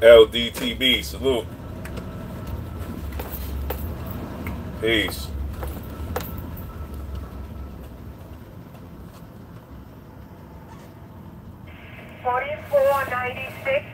LDTB, salute. Peace. $44.96.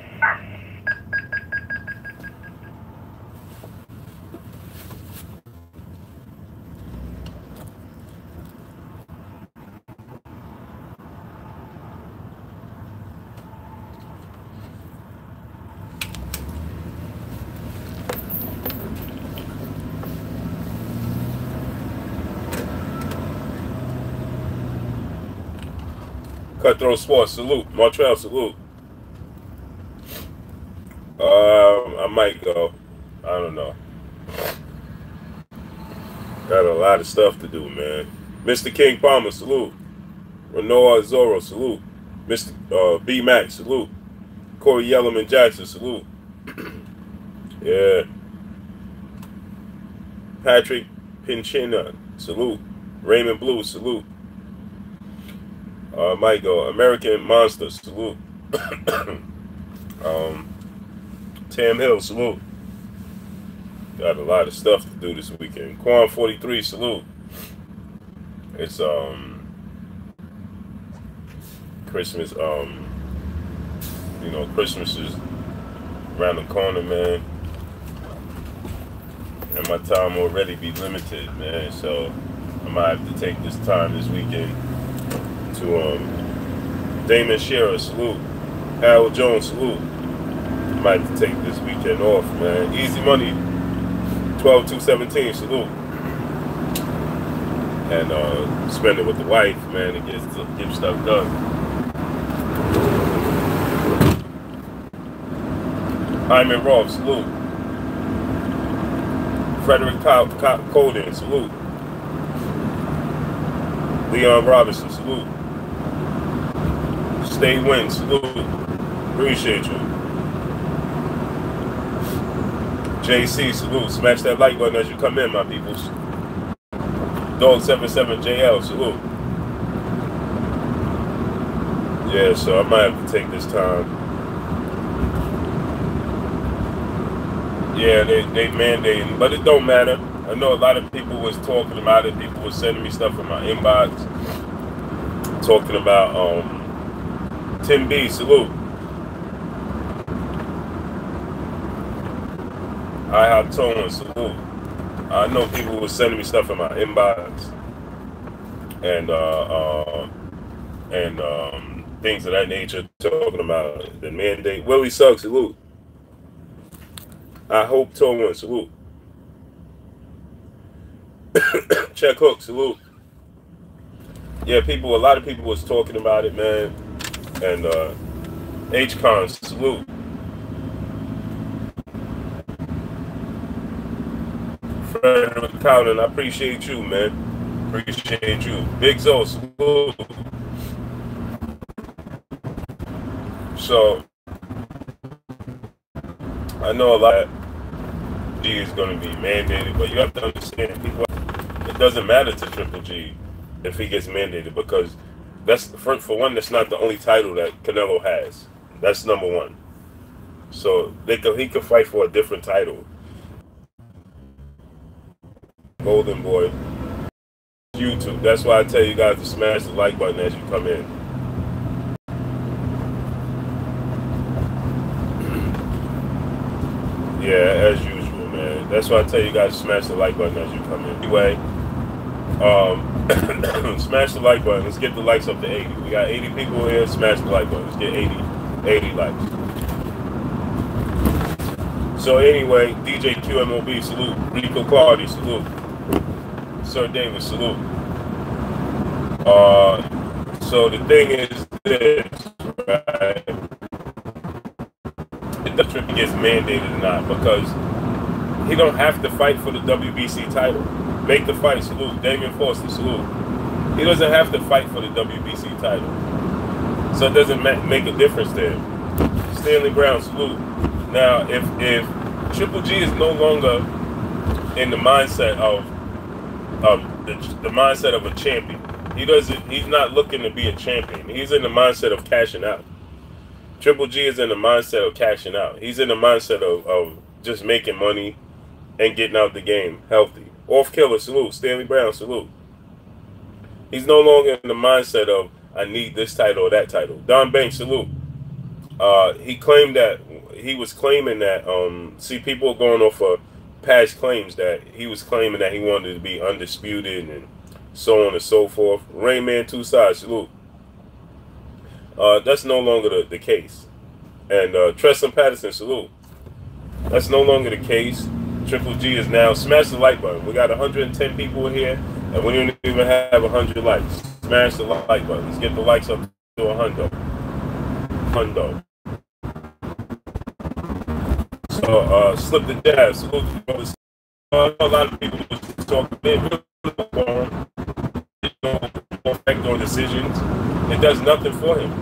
Cutthroat Sports, salute. Montreal, salute. I might go. I don't know. Got a lot of stuff to do, man. Mr. King Palmer, salute. Renoir Zorro, salute. Mr. B Max, salute. Corey Yellowman Jackson, salute. Yeah. Patrick Pinchina, salute. Raymond Blue, salute. Might go. American Monster, salute. Tam Hill, salute. Got a lot of stuff to do this weekend. Quan 43, salute. It's Christmas, you know, Christmas is around the corner, man. And my time already be limited, man. So I might have to take this time this weekend to Damon Shearer, salute. Harold Jones, salute. I might have to take this weekend off, man. Easy Money 12-217, salute. And spend it with the wife, man, and get stuff done. Hyman Roth, salute. Frederick Colden, salute. Leon Robinson, salute. Stay Win, salute. Appreciate you. JC, salute. Smash that like button as you come in, my peoples. Dog77JL, salute. Yeah, so I might have to take this time. Yeah, they mandating, but it don't matter. I know a lot of people was talking about it. People was sending me stuff in my inbox, talking about Tim B, salute. I have Tone, salute. I know people were sending me stuff in my inbox and things of that nature, talking about the mandate. Willie Suggs, salute. I hope Tone, salute. Check Hook, salute. Yeah, a lot of people was talking about it, man. And H-Con, salute. Frederick Cowden, I appreciate you, man. Appreciate you. Big Zo, salute. So, I know a lot of G is going to be mandated, but you have to understand, people, it doesn't matter to Triple G if he gets mandated, because that's, for one, that's not the only title that Canelo has. That's number one. So he could fight for a different title. Golden Boy, YouTube. That's why I tell you guys to smash the like button as you come in. Yeah, as usual, man. That's why I tell you guys to smash the like button as you come in. Anyway, smash the like button. Let's get the likes up to 80. We got 80 people here. Smash the like button. Let's get 80 likes. So anyway, DJ QMOB, salute. Rico Clardy, salute. Sir David, salute. So the thing is this, right? It doesn't if he gets mandated or not, because he don't have to fight for the WBC title. Make the fight, salute. Damian Foster, salute. He doesn't have to fight for the WBC title. So it doesn't make a difference there. Stanley Brown, salute. Now, if Triple G is no longer in the mindset of the mindset of a champion, he's not looking to be a champion. He's in the mindset of cashing out. Triple G is in the mindset of cashing out. He's in the mindset of just making money and getting out the game healthy. Off Killer, salute. Stanley Brown, salute. He's no longer in the mindset of, I need this title or that title. Don Banks, salute. He claimed that, he was claiming that, see, people are going off of past claims that he was claiming that he wanted to be undisputed and so on and so forth. Rainman, two sides, salute. That's no longer the case. And Treston Patterson, salute. That's no longer the case. Triple G is now, smash the like button. We got 110 people in here, and we don't even have 100 likes. Smash the like button. Let's get the likes up to 100. So, slip the jab. Salute to brothers. A lot of people talk effect on decisions. It does nothing for him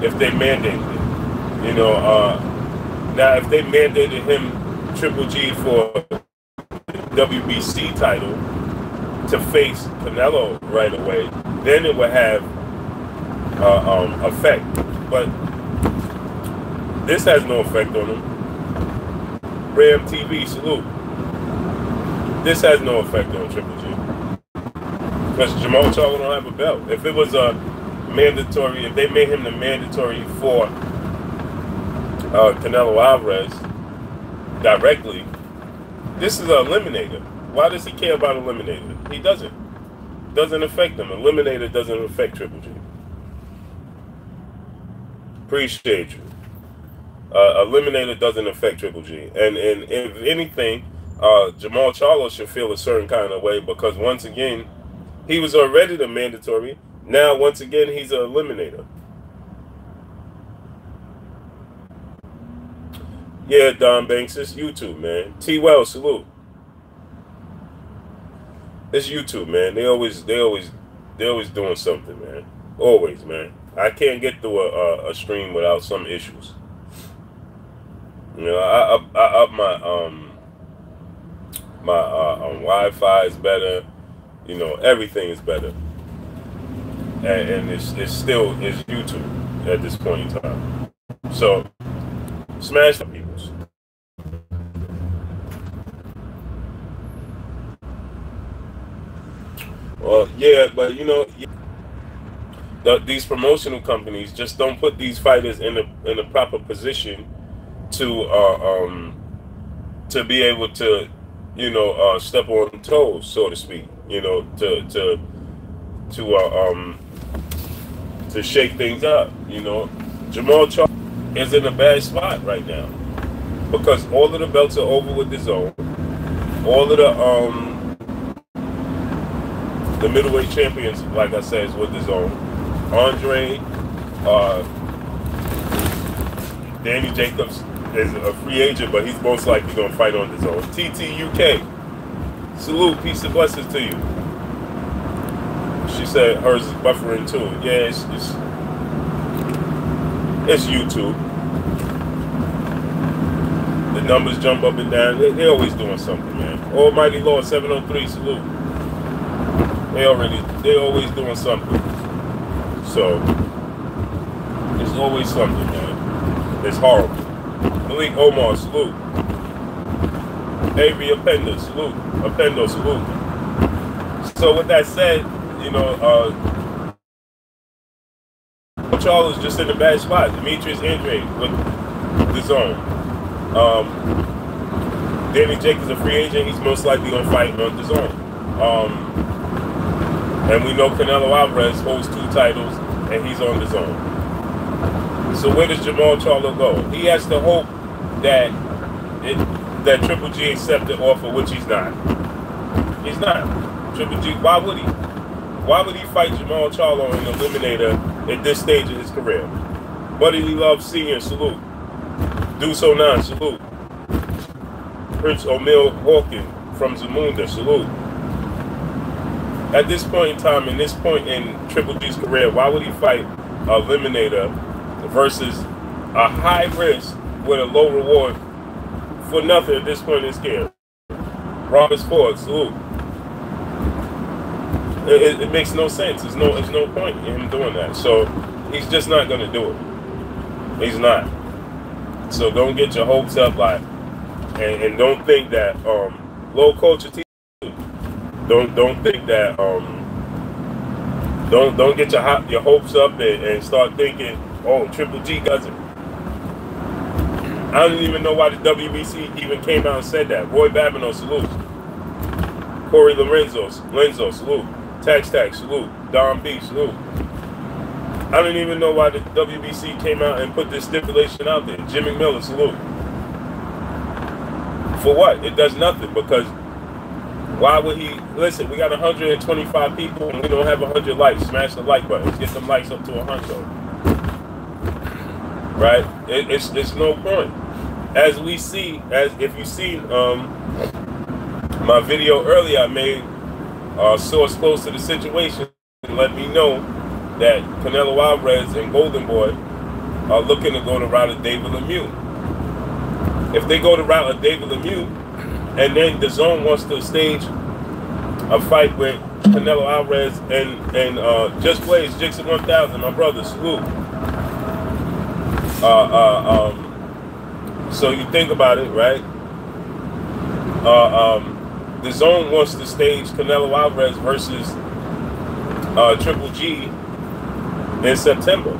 if they mandate it. You know, now if they mandated him Triple G for the WBC title to face Canelo right away, then it would have effect. But this has no effect on him. Ram TV, salute. This has no effect on Triple G. Because Jamal Charlo don't have a belt. If it was a mandatory, if they made him the mandatory for Canelo Alvarez directly, this is an eliminator. Why does he care about eliminator? He doesn't. Doesn't affect him. Eliminator doesn't affect Triple G. Appreciate you. Eliminator doesn't affect Triple G. And if anything, Jamal Charlo should feel a certain kind of way because once again, he was already the mandatory. Now, once again, he's an eliminator. Yeah, Don Banks, it's YouTube, man. T. Wells, salute. It's YouTube, man. They always doing something, man. Always, man. I can't get through a stream without some issues. You know, I up my Wi-Fi is better. You know, everything is better, and it's YouTube at this point in time. So, smash the peoples. Well, yeah, but you know, these promotional companies just don't put these fighters in a proper position to be able to, you know, step on toes, so to speak. You know, to shake things up. You know, Jamal Charlo is in a bad spot right now because all of the belts are over with Dazn. All of the middleweight champions, like I said, is with Dazn. Andre, Danny Jacobs is a free agent, but he's most likely going to fight on Dazn. TTUK, salute, peace and blessings to you. She said hers is buffering too. Yeah, it's YouTube. The numbers jump up and down. They're always doing something, man. Almighty Lord 703, salute. They're always doing something. So it's always something, man. It's horrible. Malik Omar, salute. Avery Appendo, salute. Appendo, salute. So with that said, you know, Charles is just in a bad spot. Demetrius Andre with Dazn. Danny Jacobs is a free agent. He's most likely going to fight on Dazn. And we know Canelo Alvarez holds 2 titles, and he's on Dazn. So where does Jamal Charlo go? He has to hope that that Triple G accept the offer, which he's not. He's not. Triple G, why would he? Why would he fight Jamal Charlo in the Eliminator at this stage of his career? Buddy Lee Love Sr., salute. Deuce 09, salute. Prince O'Mill Hawkins from Zamunda, salute. At this point in time, in this point in Triple G's career, why would he fight a Eliminator versus a high risk with a low reward for nothing at this point in his career? Robert Ford, salute. It makes no sense. There's no point in him doing that. So he's just not going to do it. He's not. So don't get your hopes up, like, and don't think that low culture team. Don't think that don't get your hopes up and start thinking, oh, Triple G doesn't. I don't even know why the WBC even came out and said that. Roy Babineau, salute. Corey Lorenzo, salute. Tax, salute. Don B, salute. I don't even know why the WBC came out and put this stipulation out there. Jimmy Miller, salute. For what? It does nothing, because why would he? Listen, we got 125 people and we don't have 100 likes. Smash the like button. Let's get them likes up to 100. Right? It's no point. As we see, as if you see my video earlier, I made a source close to the situation and let me know that Canelo Alvarez and Golden Boy are looking to go the route of David Lemieux. If they go the route of David Lemieux, and then Dazn wants to stage a fight with Canelo Alvarez and Just Blaze, Jixon 1000, my brother, salute. So you think about it, right? Dazn wants to stage Canelo Alvarez versus Triple G in September.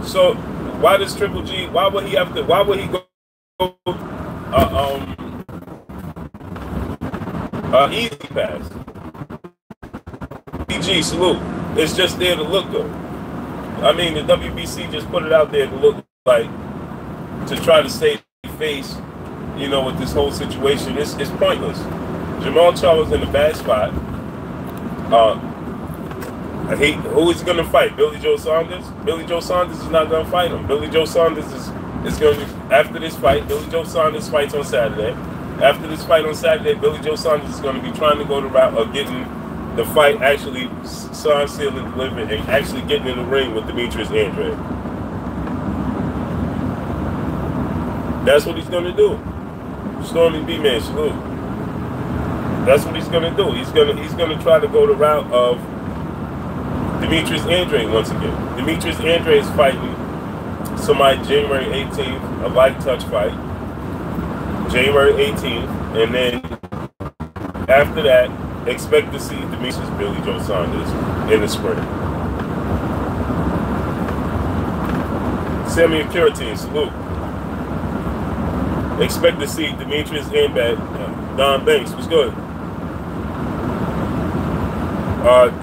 So why does Triple G? Why would he have to? Why would he go? Easy pass. PG, salute. It's just there to look good. I mean, the WBC just put it out there to look like, to try to save face, you know, with this whole situation. It's pointless. Jamal Charlo's in a bad spot. Who is going to fight? Billy Joe Saunders? Billy Joe Saunders is not going to fight him. Billy Joe Saunders is going to, after this fight, Billy Joe Saunders fights on Saturday. After this fight on Saturday, Billy Joe Saunders is going to be trying to go the route of getting the fight actually signed, sealed, and delivered, and actually getting in the ring with Demetrius Andrade. That's what he's going to do. Stormy B-Man, salute. That's what he's going to do. He's going to try to go the route of Demetrius Andrade once again. Demetrius Andrade is fighting somebody January 18th, a light touch fight. January 18th, and then after that, expect to see Demetrius Billy Joe Saunders in the spring. Samuel Curatin, salute. Expect to see Demetrius Andrade, Don Banks, what's good?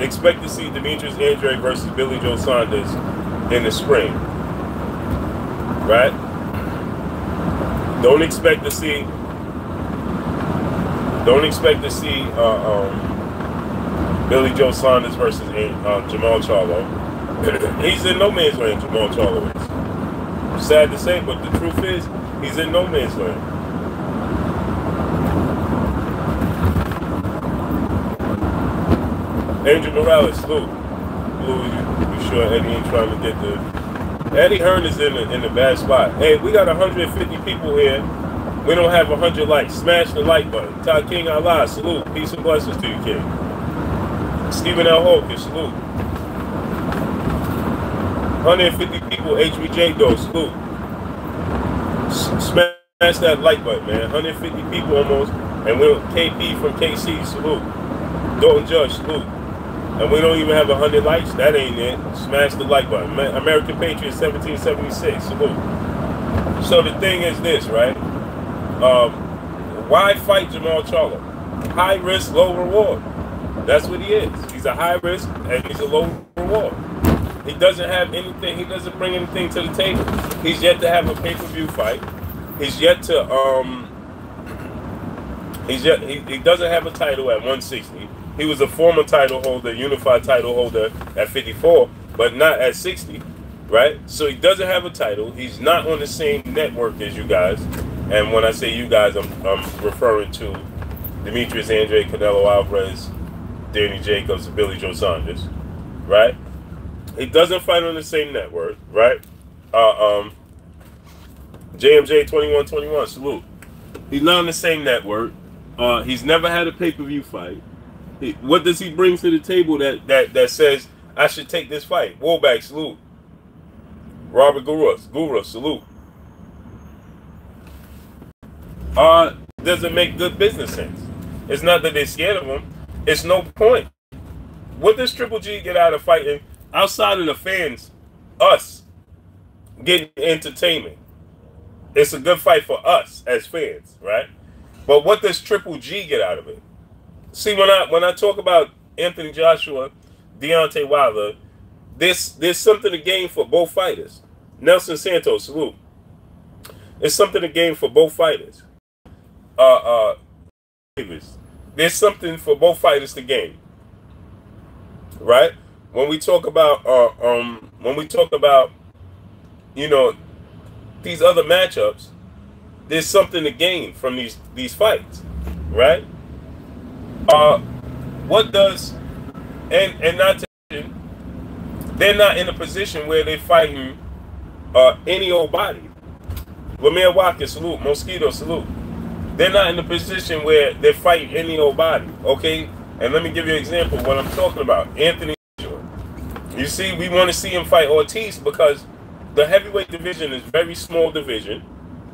Expect to see Demetrius Andrade versus Billy Joe Saunders in the spring. Right? Don't expect to see Billy Joe Saunders versus Jamal Charlo. He's in no man's land, Jamal Charlo is. Sad to say, but the truth is, he's in no man's land. Angel Morales, salute. Blue, you sure Eddie ain't trying to get the... Eddie Hearn is in a bad spot. Hey, we got 150 people here. We don't have 100 likes. Smash the like button. Todd King Allah, salute. Peace and blessings to you, King. Stephen L. Holker, salute. 150 people, HBJ Doe, salute. Smash that like button, man. 150 people almost. And we're KP from KC, salute. Dalton Judge, salute. And we don't even have 100 likes. That ain't it. Smash the like button. American Patriot 1776. Salute. So the thing is this, right? Why fight Jamal Charlo? High risk, low reward. That's what he is. He's a high risk and he's a low reward. He doesn't have anything. He doesn't bring anything to the table. He's yet to have a pay-per-view fight. He's yet to he doesn't have a title at 160. He was a former title holder, unified title holder at 54, but not at 60, right? So he doesn't have a title. He's not on the same network as you guys. And when I say you guys, I'm referring to Demetrius Andrade, Canelo Alvarez, Danny Jacobs, and Billy Joe Saunders, right? He doesn't fight on the same network, right? JMJ 2121, salute. He's not on the same network. He's never had a pay-per-view fight. What does he bring to the table that says I should take this fight? Woolback, salute. Robert Gura, salute. Doesn't make good business sense. It's not that they're scared of him. It's no point. What does Triple G get out of fighting outside of the fans? Us getting entertainment. It's a good fight for us as fans, right? But what does Triple G get out of it? See, when I talk about Anthony Joshua, Deontay Wilder, there's something to gain for both fighters. Nelson Santos, salute. There's something to gain for both fighters. There's something for both fighters to gain, right? When we talk about you know, these other matchups, there's something to gain from these fights, right? What does and not to mention, they're not in a position where they're fighting any old body. Lemire Watkins, salute. Mosquito, salute. They're not in a position where they're fighting any old body, okay? And let me give you an example of what I'm talking about. Anthony Joshua. You see, we want to see him fight Ortiz because the heavyweight division is a very small division,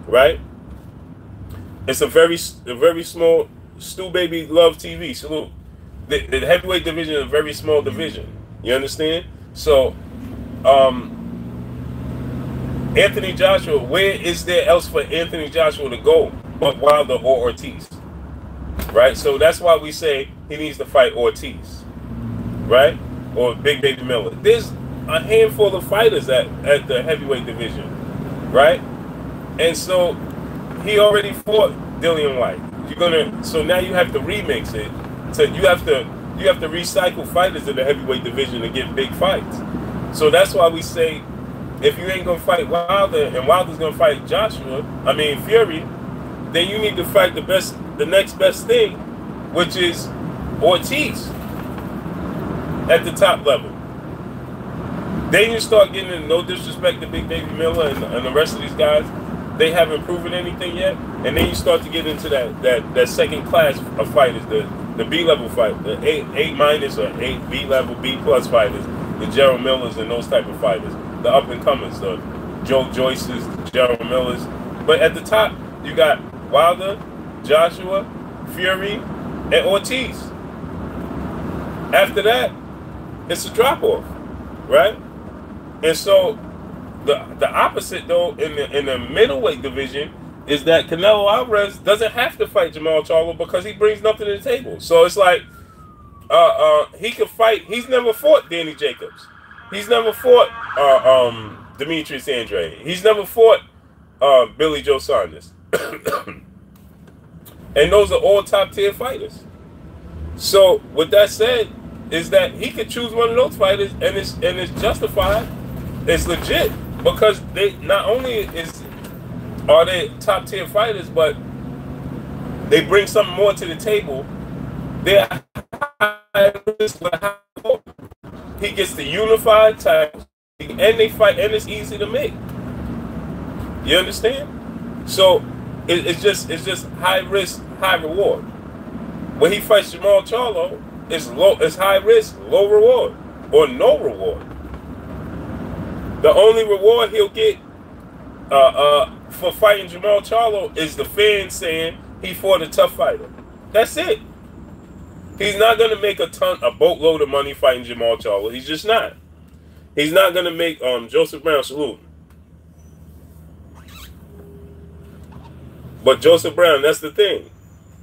right? It's a very small. Stu Baby Love TV, salute. The heavyweight division is a very small division. You understand? So, Anthony Joshua, where is there else for Anthony Joshua to go but Wilder or Ortiz? Right? So that's why we say he needs to fight Ortiz. Right? Or Big Baby Miller. There's a handful of fighters at the heavyweight division. Right? And so he already fought Dillian White. So now you have to remix it. So you have to recycle fighters in the heavyweight division to get big fights. So that's why we say, if you ain't gonna fight Wilder and Wilder's gonna fight Fury, then you need to fight the next best thing, which is Ortiz at the top level. Then you start getting into, no disrespect to Big Baby Miller and the rest of these guys, they haven't proven anything yet, and then you start to get into that second class of fighters, the B-level fight, the A minus or B level, B plus fighters, the Gerald Millers and those type of fighters, the up and comers, the Joe Joyces, the Gerald Millers. But at the top, you got Wilder, Joshua, Fury, and Ortiz. After that, it's a drop off, right? And so the opposite though in the middleweight division is that Canelo Alvarez doesn't have to fight Jamal Charlo because he brings nothing to the table. So it's like he could fight. He's never fought Danny Jacobs. He's never fought Demetrius Andrade. He's never fought Billy Joe Saunders. And those are all top tier fighters. So with that said, is that he could choose one of those fighters and it's justified. It's legit because they not only are they top tier fighters, but they bring something more to the table. They're he gets the unified title, and they fight, and it's easy to make. You understand? So it's just high risk, high reward. When he fights Jamal Charlo, it's high risk, low reward, or no reward. The only reward he'll get for fighting Jamal Charlo is the fans saying he fought a tough fighter. That's it. He's not going to make a boatload of money fighting Jamal Charlo. He's just not. He's not going to make Joseph Brown, salute. But Joseph Brown, that's the thing.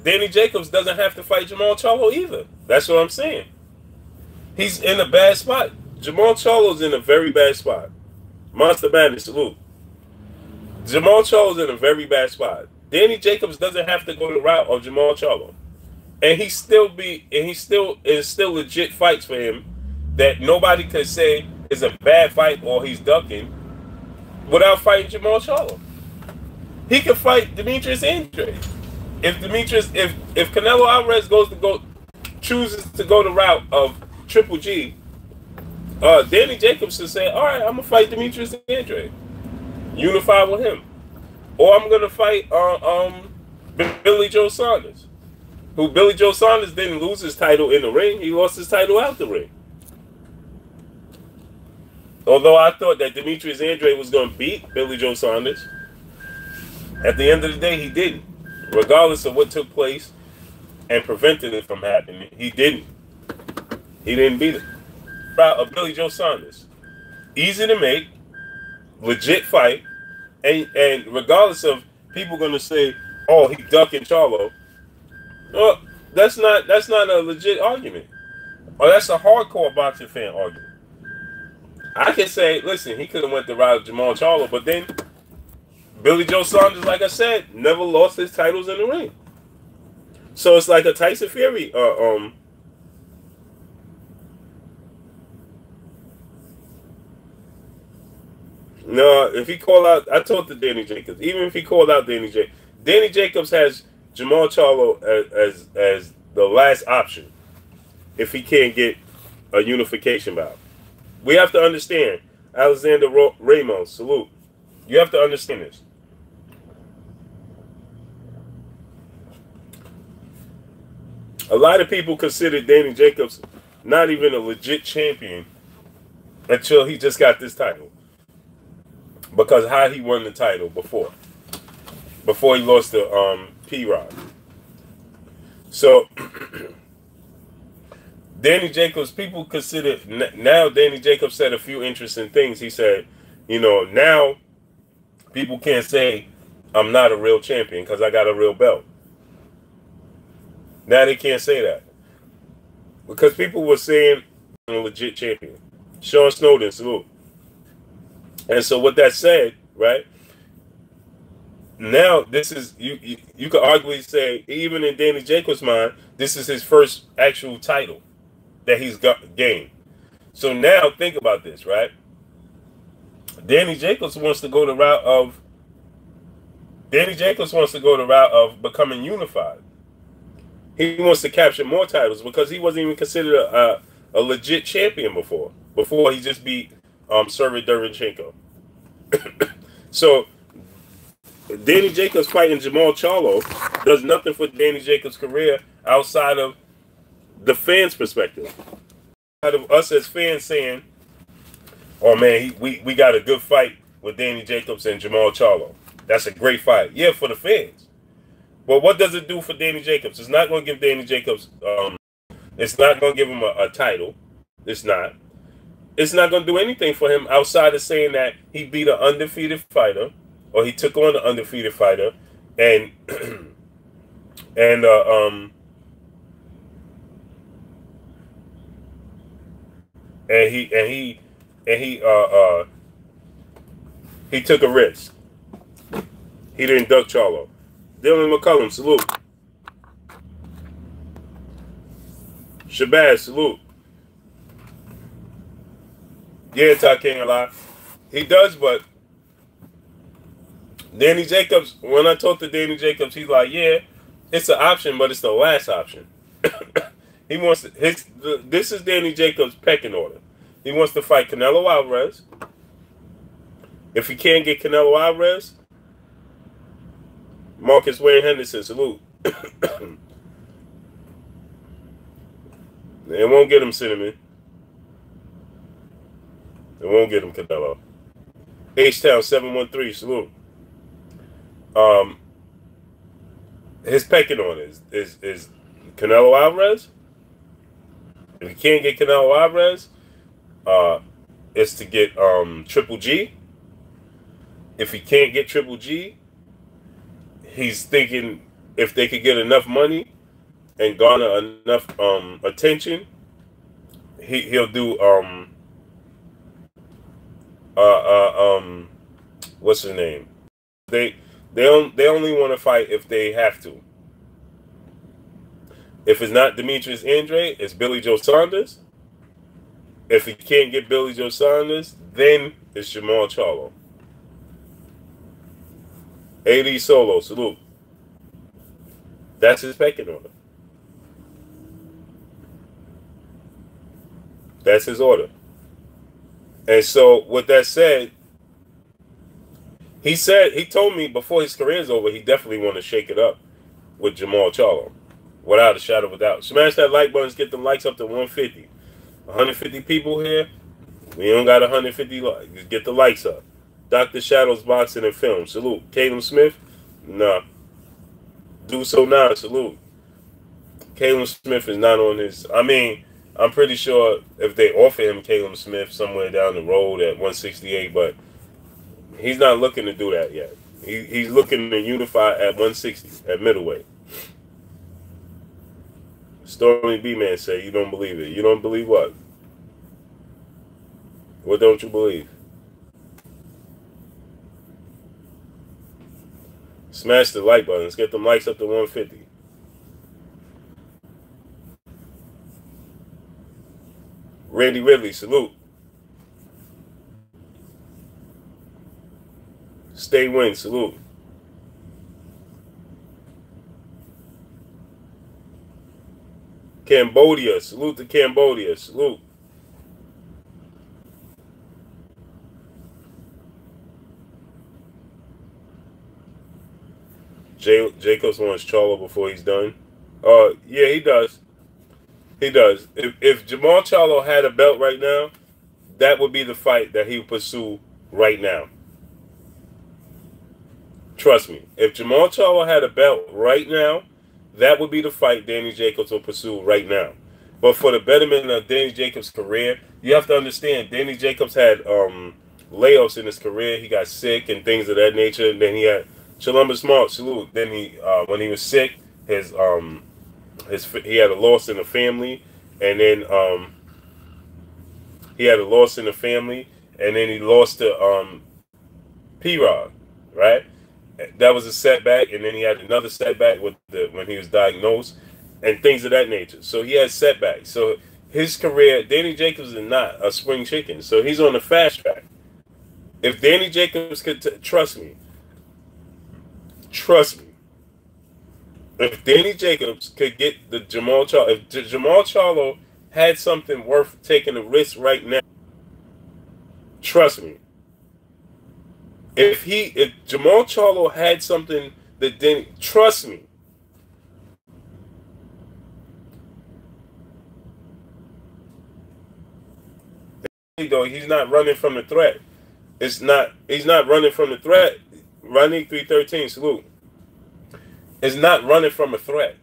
Danny Jacobs doesn't have to fight Jamal Charlo either. That's what I'm saying. He's in a bad spot. Jamal Charlo's in a very bad spot. Monster Madness, salute. Jamal Charlo's in a very bad spot. Danny Jacobs doesn't have to go the route of Jamal Charlo. And he still legit fights for him that nobody could say is a bad fight or he's ducking without fighting Jamal Charlo. He could fight Demetrius Andrade. If Canelo Alvarez chooses to go the route of Triple G, Danny Jacobs should say, all right, I'm gonna fight Demetrius Andrade, unify with him, or I'm gonna fight Billy Joe Saunders, who Billy Joe Saunders didn't lose his title in the ring; he lost his title out the ring. Although I thought that Demetrius Andrade was going to beat Billy Joe Saunders, at the end of the day, he didn't. Regardless of what took place and prevented it from happening, he didn't. He didn't beat it. Of Billy Joe Saunders. Easy to make, legit fight, and regardless of people going to say, "Oh, he ducking Charlo," well, that's not a legit argument, or that's a hardcore boxing fan argument. I can say, listen, he could have went the route of Jamal Charlo, but then Billy Joe Saunders, like I said, never lost his titles in the ring. So it's like a Tyson Fury. No, if he called out, I told to Danny Jacobs, even if he called out Danny Jacobs has Jamal Charlo as the last option if he can't get a unification bout. We have to understand, Alexander Ramos, salute. You have to understand this. A lot of people consider Danny Jacobs not even a legit champion until he just got this title. Because how he won the title before he lost to P-Rod. So Danny Jacobs, people consider now. Danny Jacobs said a few interesting things. He said, you know, now people can't say I'm not a real champion because I got a real belt. Now they can't say that because people were saying I'm a legit champion. Sean Snowden, salute. And so what that said, right? Now this is you could arguably say, even in Danny Jacobs' mind, this is his first actual title that he's gained. So now think about this, right? Danny Jacobs wants to go the route of becoming unified. He wants to capture more titles because he wasn't even considered a legit champion before he just beat Sergey Derevyanchenko. So Danny Jacobs fighting Jamal Charlo does nothing for Danny Jacobs' career outside of the fans' perspective. Out of us as fans saying, "Oh man, we got a good fight with Danny Jacobs and Jamal Charlo. That's a great fight." Yeah, for the fans. But what does it do for Danny Jacobs? It's not going to give Danny Jacobs. It's not going to give him a title. It's not. It's not going to do anything for him outside of saying that he beat an undefeated fighter, or he took on an undefeated fighter, and he took a risk. He didn't duck Charlo. Dylan McCullum, salute. Shabazz, salute. Yeah, Ty King a lot. He does, but Danny Jacobs, when I talked to Danny Jacobs, he's like, yeah, it's an option, but it's the last option. He wants to, this is Danny Jacobs' pecking order. He wants to fight Canelo Alvarez. If he can't get Canelo Alvarez, Marcus Wayne Henderson, salute. It won't get him Cinnamon. It won't get him Canelo. H-Town 713, salute. His pecking order is Canelo Alvarez. If he can't get Canelo Alvarez, it's to get Triple G. If he can't get Triple G, he's thinking if they could get enough money and garner enough attention, he'll do what's his name? They only want to fight if they have to. If it's not Demetrius Andrade, it's Billy Joe Saunders. If he can't get Billy Joe Saunders, then it's Jamal Charlo. AD Solo, salute. That's his pecking order. That's his order. And so, with that said, he told me before his career's over, he definitely want to shake it up with Jamal Charlo. Without a shadow of a doubt. Smash that like button, get them likes up to 150. 150 people here. We don't got 150 likes. Just get the likes up. Dr. Shadows Boxing and Film. Salute. Caleb Smith? Nah. Do so now. Salute. Caleb Smith is not on his. I mean, I'm pretty sure if they offer him Caleb Smith somewhere down the road at 168, but he's not looking to do that yet. He's looking to unify at 160 at middleweight. Stormy B-Man say you don't believe it. You don't believe what? What don't you believe? Smash the like button. Let's get them likes up to 150. Randy Ridley, salute. Stay Win, salute. Cambodia, salute to Cambodia, salute. Jacobs wants Charlo before he's done. Yeah, he does. He does. If Jamal Charlo had a belt right now, that would be the fight that he would pursue right now. Trust me. If Jamal Charlo had a belt right now, that would be the fight Danny Jacobs will pursue right now. But for the betterment of Danny Jacobs' career, you have to understand, Danny Jacobs had layoffs in his career. He got sick and things of that nature. And then he had Columbus Mark, salute. Then he, when he was sick, he had a loss in the family, and then he had a loss in the family, and then he lost to P-Rod, right? That was a setback, and then he had another setback with when he was diagnosed, and things of that nature. So he had setbacks. So his career, Danny Jacobs is not a spring chicken, so he's on the fast track. If Danny Jacobs could trust me. If Danny Jacobs could get the Jamal Charlo, if Jamal Charlo had something worth taking a risk right now, trust me. If Jamal Charlo had something that Danny, trust me. Though he's not running from the threat. He's not running from the threat. Ronnie 313, salute. Is not running from a threat.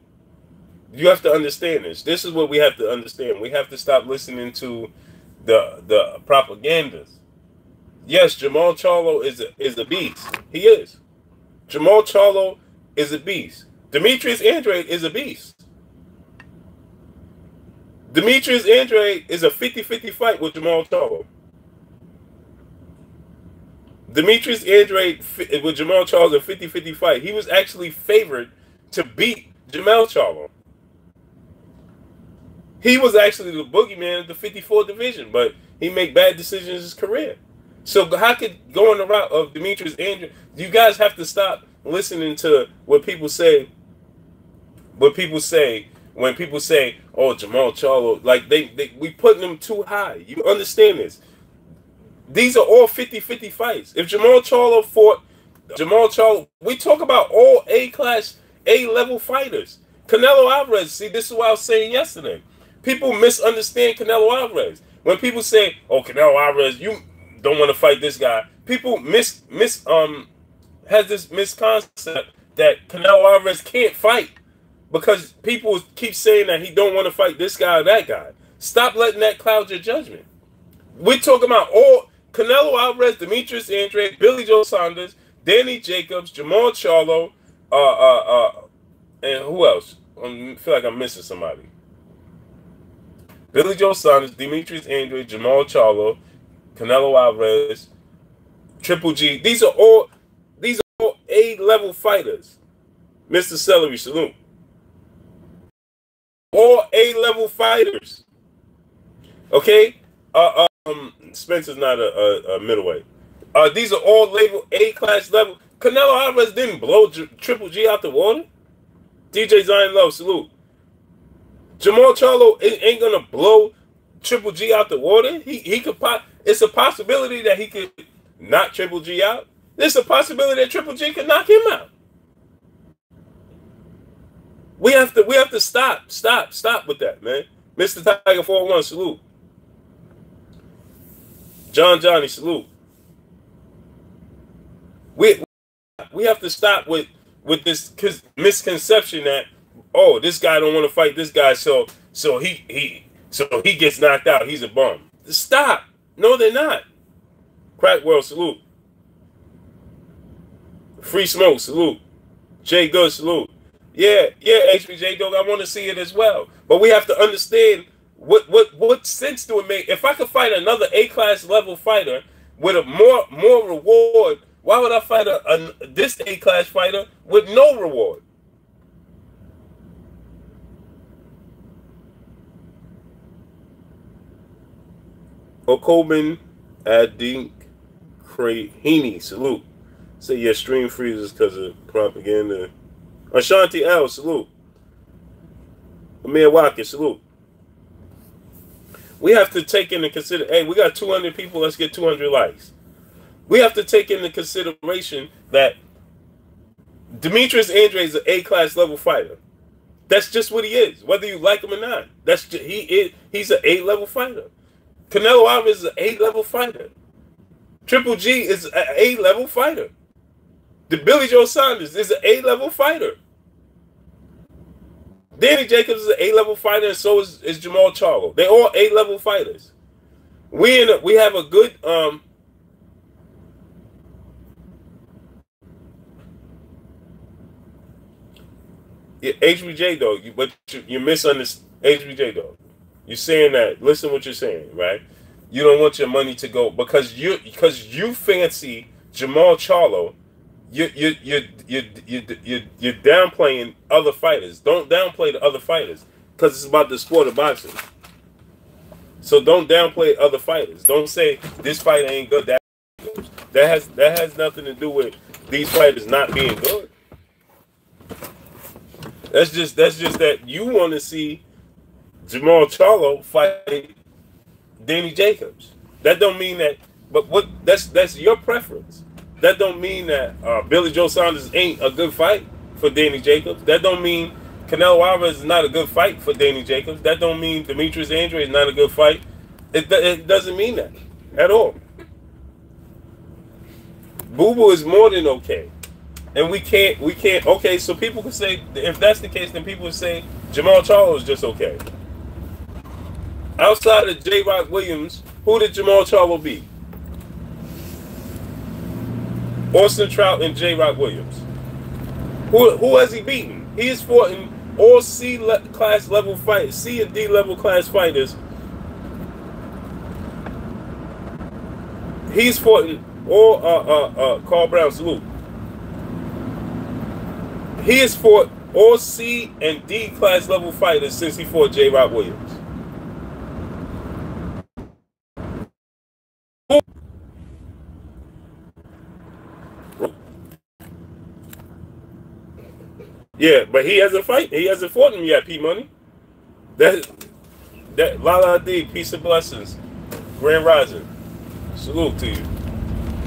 You have to understand this. This is what we have to understand. We have to stop listening to the propagandas. Yes, Jamal Charlo is a beast. He is. Jamal Charlo is a beast. Demetrius Andrade is a beast. Demetrius Andrade is a 50-50 fight with Jamal Charlo. Demetrius Andrade with Jamal Charlo, a 50-50 fight. He was actually favored to beat Jamal Charlo. He was actually the boogeyman of the 54 division, but he made bad decisions in his career. So how could go on the route of Demetrius Andrade? You guys have to stop listening to what people say. What people say when people say, "Oh, Jamal Charlo," like we putting them too high. You understand this? These are all 50-50 fights. If Jamal Charlo fought Jamal Charlo, we talk about all A-class, A-level fighters. Canelo Alvarez, see, this is what I was saying yesterday. People misunderstand Canelo Alvarez. When people say, "Oh, Canelo Alvarez, you don't want to fight this guy," people has this misconcept that Canelo Alvarez can't fight because people keep saying that he don't want to fight this guy or that guy. Stop letting that cloud your judgment. We're talking about all Canelo Alvarez, Demetrius Andrade, Billy Joe Saunders, Danny Jacobs, Jamal Charlo, and who else? I feel like I'm missing somebody. Billy Joe Saunders, Demetrius Andrade, Jamal Charlo, Canelo Alvarez, Triple G. These are all A-level fighters. Mr. Celery, salute. All A-level fighters. Okay? Spencer's not a middleweight. These are all labeled A-class level. Canelo Alvarez didn't blow Triple G out the water. DJ Zion Love, salute. Jamal Charlo ain't gonna blow Triple G out the water. He could it's a possibility that he could knock Triple G out. There's a possibility that Triple G could knock him out. We have to stop with that, man. Mr. Tiger 401, salute. Johnny, salute. We have to stop with this misconception that, oh, this guy don't want to fight this guy, so he gets knocked out. He's a bum. Stop. No, they're not. Crack World, salute. Free Smoke, salute. Jay Good, salute. Yeah, HBJ Dog, I want to see it as well. But we have to understand what sense do it make? If I could fight another A-class level fighter with a more reward, why would I fight this A-class fighter with no reward? Okoban Adink Krahini, salute. Say your stream freezes because of propaganda. Ashanti L, salute. Amir Watkins, salute. We have to take into consideration, hey, we got 200 people, let's get 200 likes. We have to take into consideration that Demetrius Andrade is an A-class level fighter. That's just what he is, whether you like him or not. He's an A-level fighter. Canelo Alvarez is an A-level fighter. Triple G is an A-level fighter. The Billy Joe Saunders is an A-level fighter. Danny Jacobs is an A-level fighter, and so is Jamal Charlo. They're all A-level fighters. We have a good HBJ though, but you misunderstand HBJ though. You're saying that. Listen what you're saying, right? You don't want your money to go because you fancy Jamal Charlo. You're downplaying other fighters. Don't downplay the other fighters because it's about the sport of boxing. So don't downplay other fighters. Don't say this fighter ain't good. That has nothing to do with these fighters not being good. That's just that you want to see Jamal Charlo fight Danny Jacobs. That don't mean that. But that's your preference. That don't mean that Billy Joe Saunders ain't a good fight for Danny Jacobs. That don't mean Canelo Alvarez is not a good fight for Danny Jacobs. That don't mean Demetrius Andrade is not a good fight. It doesn't mean that at all. Boo Boo is more than okay. And we can't, okay, so people can say, if that's the case, then people would say Jamal Charlo is just okay. Outside of J. Rock Williams, who did Jamal Charlo beat? Austin Trout and J. Rock Williams. Who has he beaten? He has fought in all C-class level fights, C and D level class fighters. He's fought in all Carl Brown, salute. He has fought all C and D class level fighters since he fought J. Rock Williams. Yeah, but he hasn't fought him yet, P Money. That Lala D, peace and blessings. Grand Rising. Salute to you,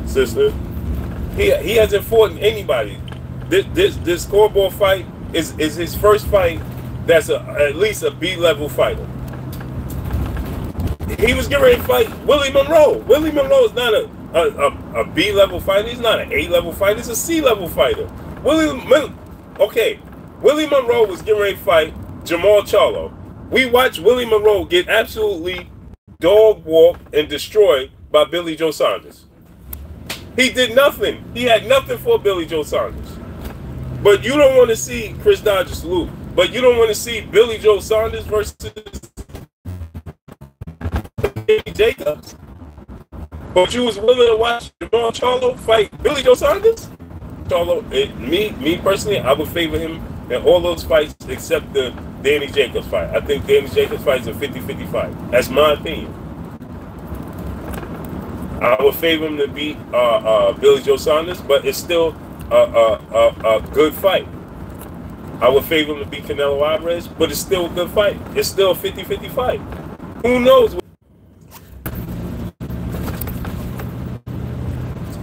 sister. He hasn't fought anybody. This scoreboard fight is his first fight that's at least a B-level fighter. He was getting ready to fight Willie Monroe. Willie Monroe is not a B-level fighter. He's not an A-level fighter. He's a C-level fighter. Willie Monroe was getting ready to fight Jamal Charlo. We watched Willie Monroe get absolutely dog-walked and destroyed by Billy Joe Saunders. He did nothing. He had nothing for Billy Joe Saunders. But you don't want to see Chris Dodger, salute. But you don't want to see Billy Joe Saunders versus Danny Jacobs. But you was willing to watch Jamal Charlo fight Billy Joe Saunders? Charlo, me personally, I would favor him in all those fights except the Danny Jacobs fight. I think Danny Jacobs fight is a 50-50 fight. That's my opinion. I would favor him to beat Billy Joe Saunders, but it's still a good fight. I would favor him to beat Canelo Alvarez, but it's still a good fight. It's still a 50-50 fight. Who knows?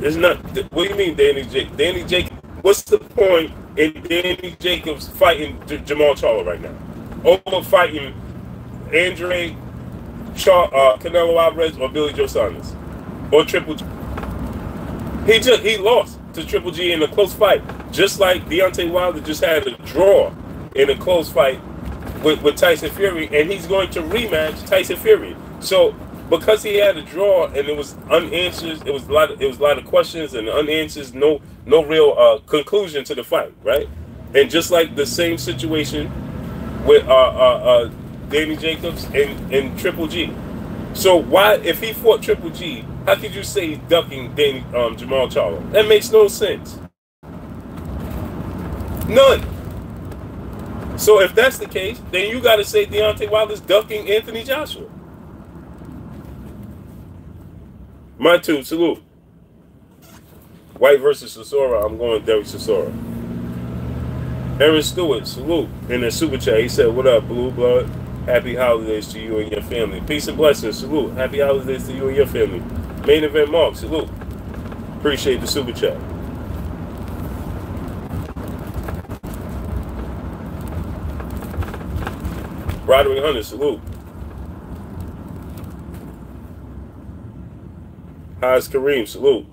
It's not. What do you mean, Danny Jacobs? Danny Jacobs. What's the point in Danny Jacobs fighting Jamal Charlo right now? Over fighting Andrade, Canelo Alvarez, or Billy Joe Saunders? or Triple G. He lost to Triple G in a close fight, just like Deontay Wilder just had a draw in a close fight with Tyson Fury, and he's going to rematch Tyson Fury. So because he had a draw and it was unanswered, it was a lot of questions and unanswered, no real conclusion to the fight, right? And just like the same situation with Danny Jacobs and Triple G. So why, if he fought Triple G, how could you say he's ducking Jamal Charlo? That makes no sense. None. So if that's the case, then you got to say Deontay Wilder's ducking Anthony Joshua. My two, salute. White versus Chisora, I'm going Derek Chisora. Aaron Stewart, salute. In the super chat, he said, "What up, Blue Blood? Happy holidays to you and your family. Peace and blessings, salute. Happy holidays to you and your family." Main Event Mark, salute. Appreciate the super chat. Roderick Hunter, salute. Haz Kareem, salute.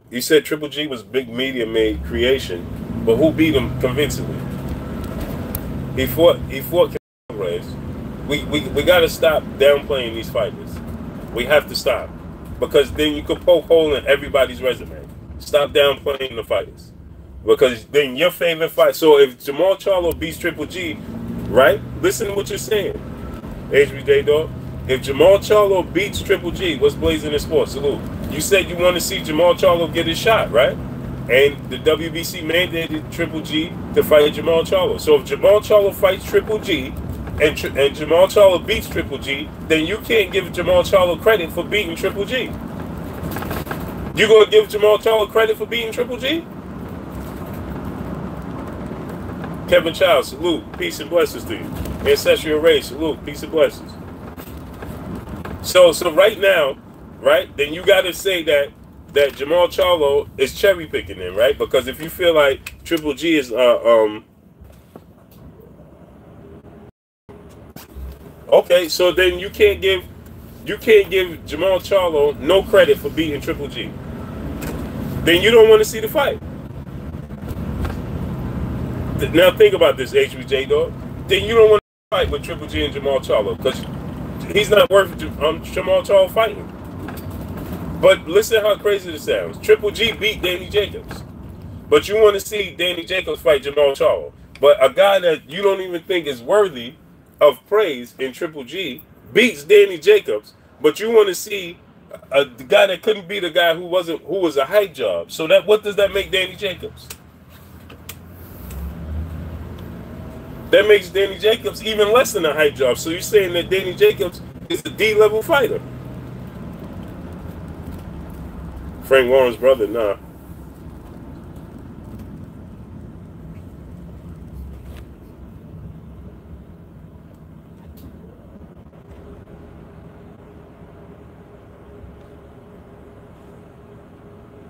You said Triple G was big media made creation, but who beat him convincingly? He fought Reyes. We gotta stop downplaying these fighters. We have to stop. Because then you could poke hole in everybody's resume. Stop downplaying the fighters. Because then your favorite fight. So if Jamal Charlo beats Triple G, right? Listen to what you're saying, HBJ Dog. If Jamal Charlo beats Triple G, what's blazing in sports? Salute. You said you want to see Jamal Charlo get his shot, right? And the WBC mandated Triple G to fight Jamal Charlo. So if Jamal Charlo fights Triple G and Jamal Charlo beats Triple G, then you can't give Jamal Charlo credit for beating Triple G. You gonna give Jamal Charlo credit for beating Triple G? Kevin Childs, salute. Peace and blessings to you. Ancestral Race, salute. Peace and blessings. So right now, right, then you got to say that Jamal Charlo is cherry picking him, right? Because if you feel like Triple G is okay, so then you can't give Jamal Charlo no credit for beating Triple G. Then you don't want to see the fight. Now think about this, HBJ Dog. Then you don't want to fight with Triple G and Jamal Charlo because he's not worth Jamal Charlo fighting. But listen how crazy this sounds. Triple G beat Danny Jacobs. But you want to see Danny Jacobs fight Jamal Charlo. But a guy that you don't even think is worthy of praise in Triple G beats Danny Jacobs. But you want to see the guy that couldn't beat a guy who was a hype job. So what does that make Danny Jacobs? That makes Danny Jacobs even less than a hype job. So you're saying that Danny Jacobs is a D-level fighter. Frank Warren's brother, nah.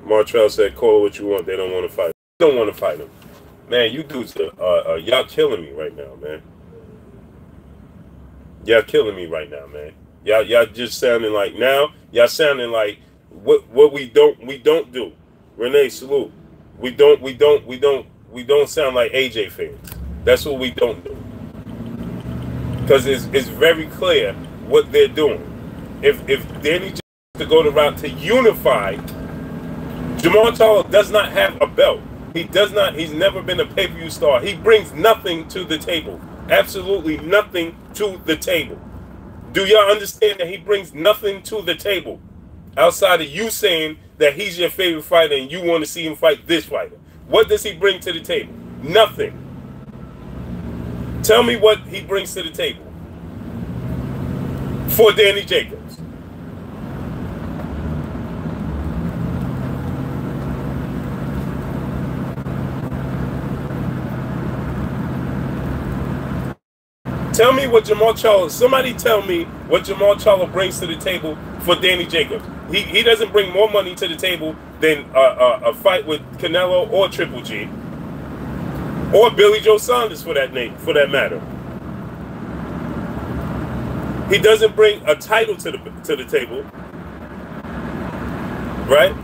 Martrell said, call it what you want. They don't want to fight. They don't want to fight him. Man, you dudes are y'all killing me right now, man. Y'all killing me right now, man. Y'all just sounding like y'all sounding like what we don't do. Renee, salute. We don't sound like AJ fans. That's what we don't do. Because it's very clear what they're doing. If Danny just to go the route to unify, Jamal Charlo does not have a belt. He's never been a pay-per-view star. He brings nothing to the table. Absolutely nothing to the table. Do y'all understand that he brings nothing to the table? Outside of you saying that he's your favorite fighter and you want to see him fight this fighter. What does he bring to the table? Nothing. Tell me what he brings to the table for Danny Jacobs. Tell me what Jamal Charlo, somebody tell me what Jamal Charlo brings to the table for Danny Jacobs. He doesn't bring more money to the table than a fight with Canelo or Triple G or Billy Joe Saunders for that matter. He doesn't bring a title to the table, right?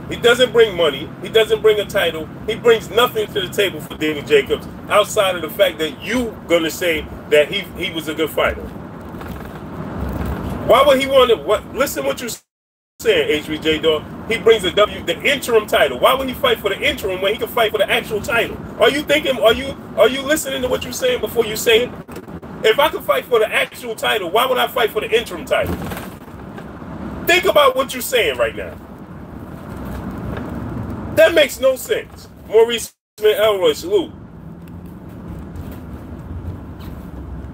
He doesn't bring money. He doesn't bring a title. He brings nothing to the table for Danny Jacobs outside of the fact that you gonna say that he was a good fighter. Why would he want to? Listen what you're saying, HBJ dog. He brings the interim title. Why would he fight for the interim when he can fight for the actual title? Are you thinking? Are you listening to what you're saying before you say it? If I could fight for the actual title, why would I fight for the interim title? Think about what you're saying right now. That makes no sense. Maurice Smith-Elroy, salute.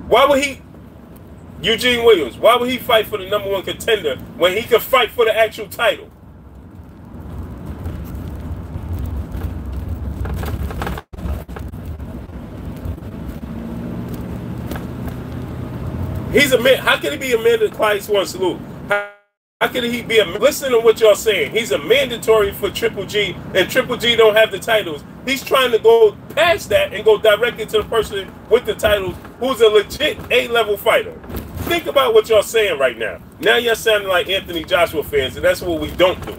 Why would he, Eugene Williams, why would he fight for the #1 contender when he could fight for the actual title? He's a man. How can he be a man that Clyde Swan, salute? How can he be listen to what y'all saying? He's a mandatory for Triple G, and Triple G don't have the titles. He's trying to go past that and go directly to the person with the titles who's a legit A-level fighter. Think about what y'all saying right now. Now you're sounding like Anthony Joshua fans, and that's what we don't do.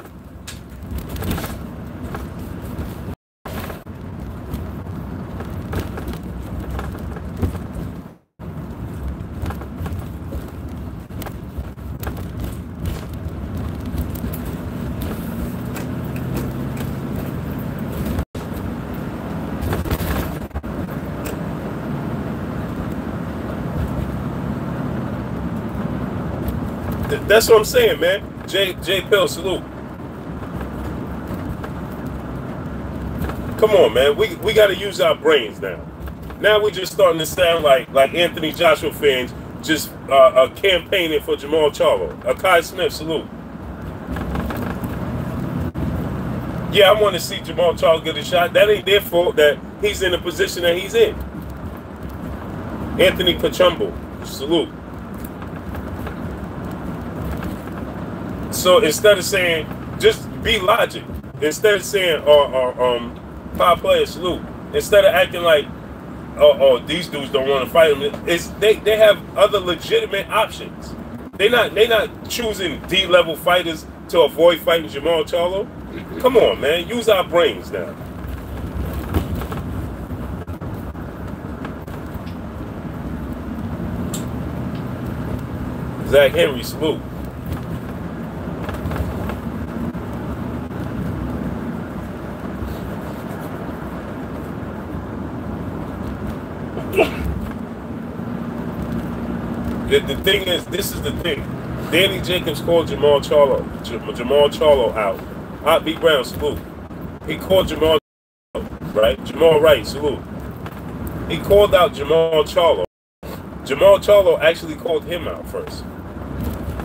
That's what I'm saying, man. J Pill, salute. Come on, man. We got to use our brains now. Now we just starting to sound like Anthony Joshua fans just campaigning for Jamal Charlo. Akai Smith, salute. Yeah, I want to see Jamal Charlo get a shot. That ain't their fault that he's in the position that he's in. Anthony Pachumbo, salute. So instead of saying, just be logic. Instead of saying, power player, salute. Instead of acting like, these dudes don't want to fight him. They have other legitimate options. They not choosing D-level fighters to avoid fighting Jamal Charlo. Come on, man. Use our brains now. Zach Henry, salute. The thing is, this is the thing. Danny Jacobs called Jamal Charlo out. B. Brown, salute. He called Jamal, right? Jamal Wright, salute. He called out Jamal Charlo. Jamal Charlo actually called him out first.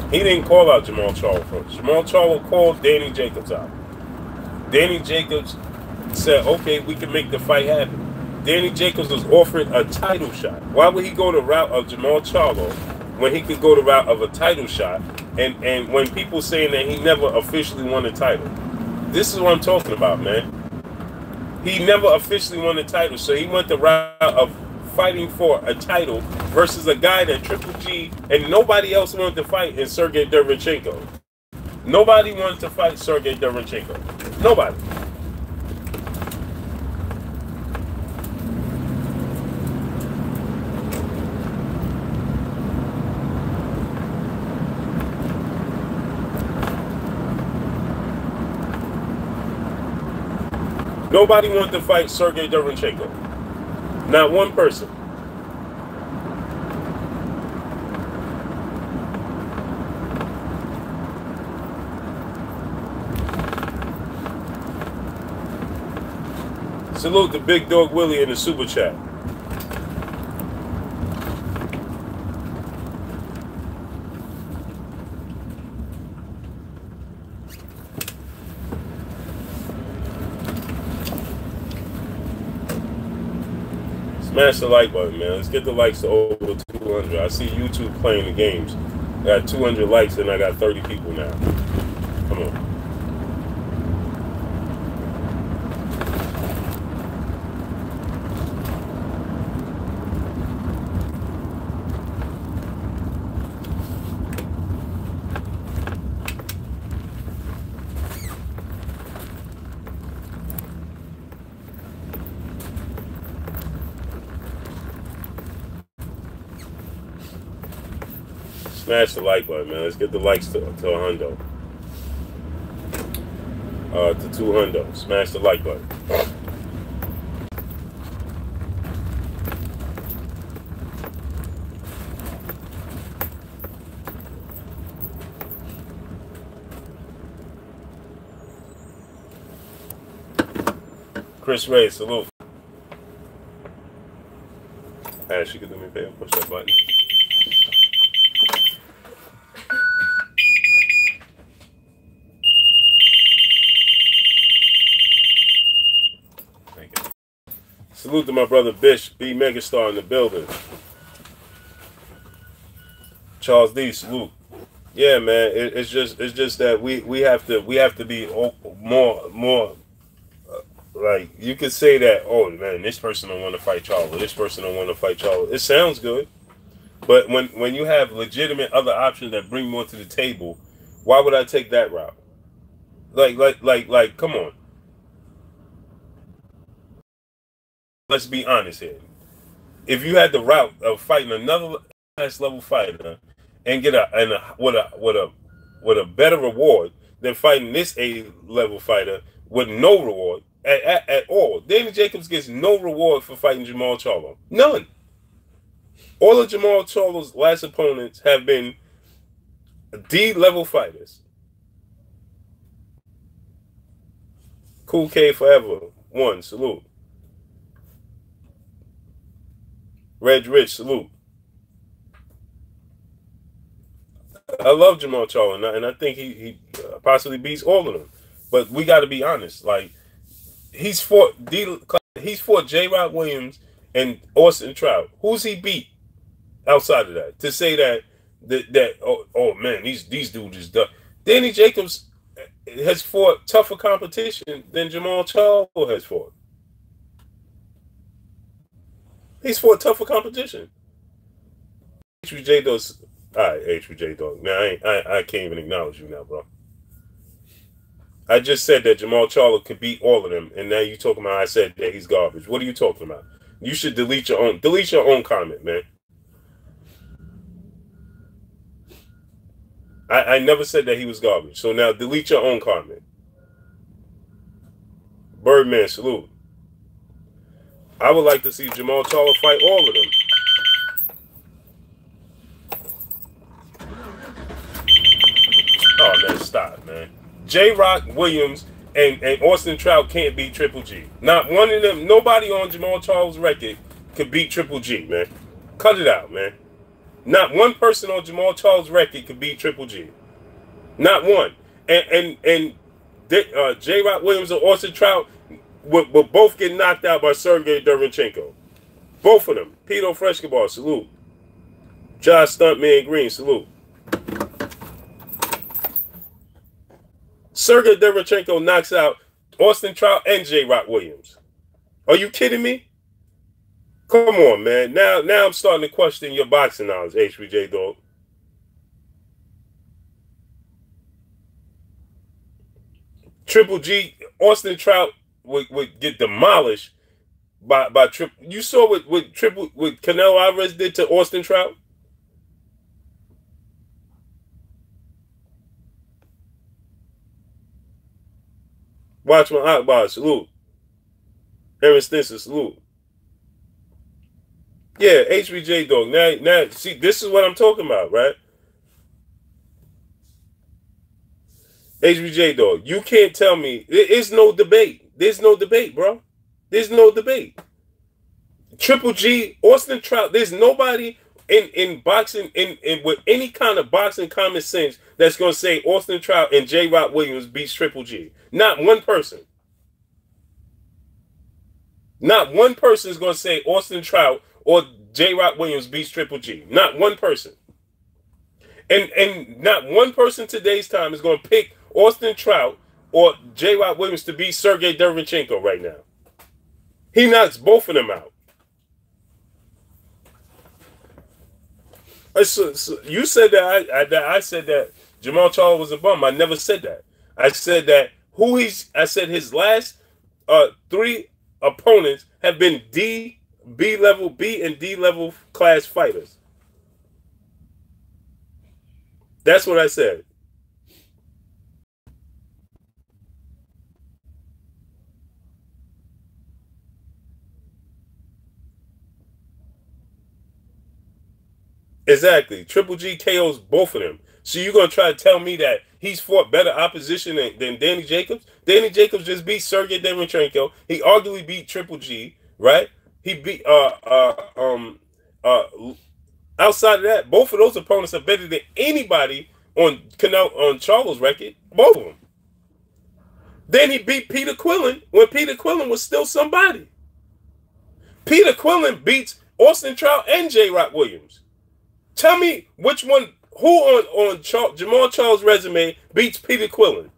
He didn't call out Jamal Charlo first. Jamal Charlo called Danny Jacobs out. Danny Jacobs said, okay, we can make the fight happen. Danny Jacobs was offered a title shot. Why would he go the route of Jamal Charlo when he could go the route of a title shot? And when people saying that he never officially won a title. This is what I'm talking about, man. He never officially won a title, so he went the route of fighting for a title versus a guy that Triple G and nobody else wanted to fight in Sergey Derevyanchenko. Nobody wanted to fight Sergey Derevyanchenko. Nobody. Nobody wanted to fight Sergey Derevyanchenko. Not one person. Salute to Big Dog Willie in the super chat. Smash the like button, man. Let's get the likes to over 200. I see YouTube playing the games. I got 200 likes and I got 30 people now. Come on. Smash the like button, man. Let's get the likes to a hundo. To 200. Smash the like button. Chris Ray, salute. Ash, you can do me a favor, push that button. Thank you. Salute to my brother Bish, B Megastar in the building. Charles D, salute. Yeah, man, it's just that we have to be more. Like, you could say that, oh man, this person don't want to fight Charlo, this person don't want to fight Charlo. It sounds good, but when you have legitimate other options that bring more to the table, why would I take that route? Like, come on. Let's be honest here. If you had the route of fighting another class level fighter and get with a better reward than fighting this A level fighter with no reward at all. Danny Jacobs gets no reward for fighting Jamal Charlo. None. All of Jamal Charlo's last opponents have been D-level fighters. Cool K Forever. 1, salute. Reg Rich, salute. I love Jamal Charlo, and I think he possibly beats all of them. But we got to be honest. Like, he's fought J-Rod Williams and Austin Trout. Who's he beat outside of that? To say that oh man, these dudes just done. Danny Jacobs has fought tougher competition than Jamal Charlo has fought. He's fought tougher competition. HBJ does. All right, HBJ dog. Now I can't even acknowledge you now, bro. I just said that Jamal Charlo could beat all of them, and now you talking about I said that he's garbage. What are you talking about? You should delete your own comment, man. I never said that he was garbage. So now delete your own comment. Birdman, salute. I would like to see Jamal Charlo fight all of them. Oh man, stop, man. J-Rock Williams and Austin Trout can't beat Triple G. Not one of them. Nobody on Jamal Charlo's record could beat Triple G, man. Cut it out, man. Not one person on Jamal Charlo's record could beat Triple G. Not one. And J-Rock Williams and Austin Trout will both get knocked out by Sergey Derevchenko. Both of them. Pito Freshkabar, salute. Josh Stuntman Green, salute. Sergey Derevchenko knocks out Austin Trout and J-Rock Williams. Are you kidding me? Come on, man. Now I'm starting to question your boxing knowledge, HBJ dog. Triple G, Austin Trout would get demolished by Triple. You saw what Canelo Alvarez did to Austin Trout? Watchman Akbar, salute. Aaron Stinson, salute. Yeah, HBJ dog. Now, see, this is what I'm talking about, right? HBJ dog, you can't tell me. There's no debate. There's no debate, bro. There's no debate. Triple G, Austin Trout, there's nobody in boxing, with any kind of boxing common sense that's going to say Austin Trout and J-Rock Williams beats Triple G. Not one person. Not one person is going to say Austin Trout or J-Rock Williams beats Triple G. Not one person. And not one person today's time is going to pick Austin Trout or J-Rock Williams to beat Sergey Derevchenko right now. He knocks both of them out. So you said that I said that Jamal Charlo was a bum. I never said that. I said that I said his last 3 opponents have been B and D level class fighters. That's what I said. Exactly. Triple G KOs both of them. So you're gonna try to tell me that he's fought better opposition than Danny Jacobs? Danny Jacobs just beat Sergey Demetrenko. He arguably beat Triple G, right? He beat uh outside of that, both of those opponents are better than anybody on Charlo's record. Both of them. Then he beat Peter Quillen when Peter Quillen was still somebody. Peter Quillen beats Austin Trout and J. Rock Williams. Tell me which one, who on Jamal Charles' resume beats Peter Quillen?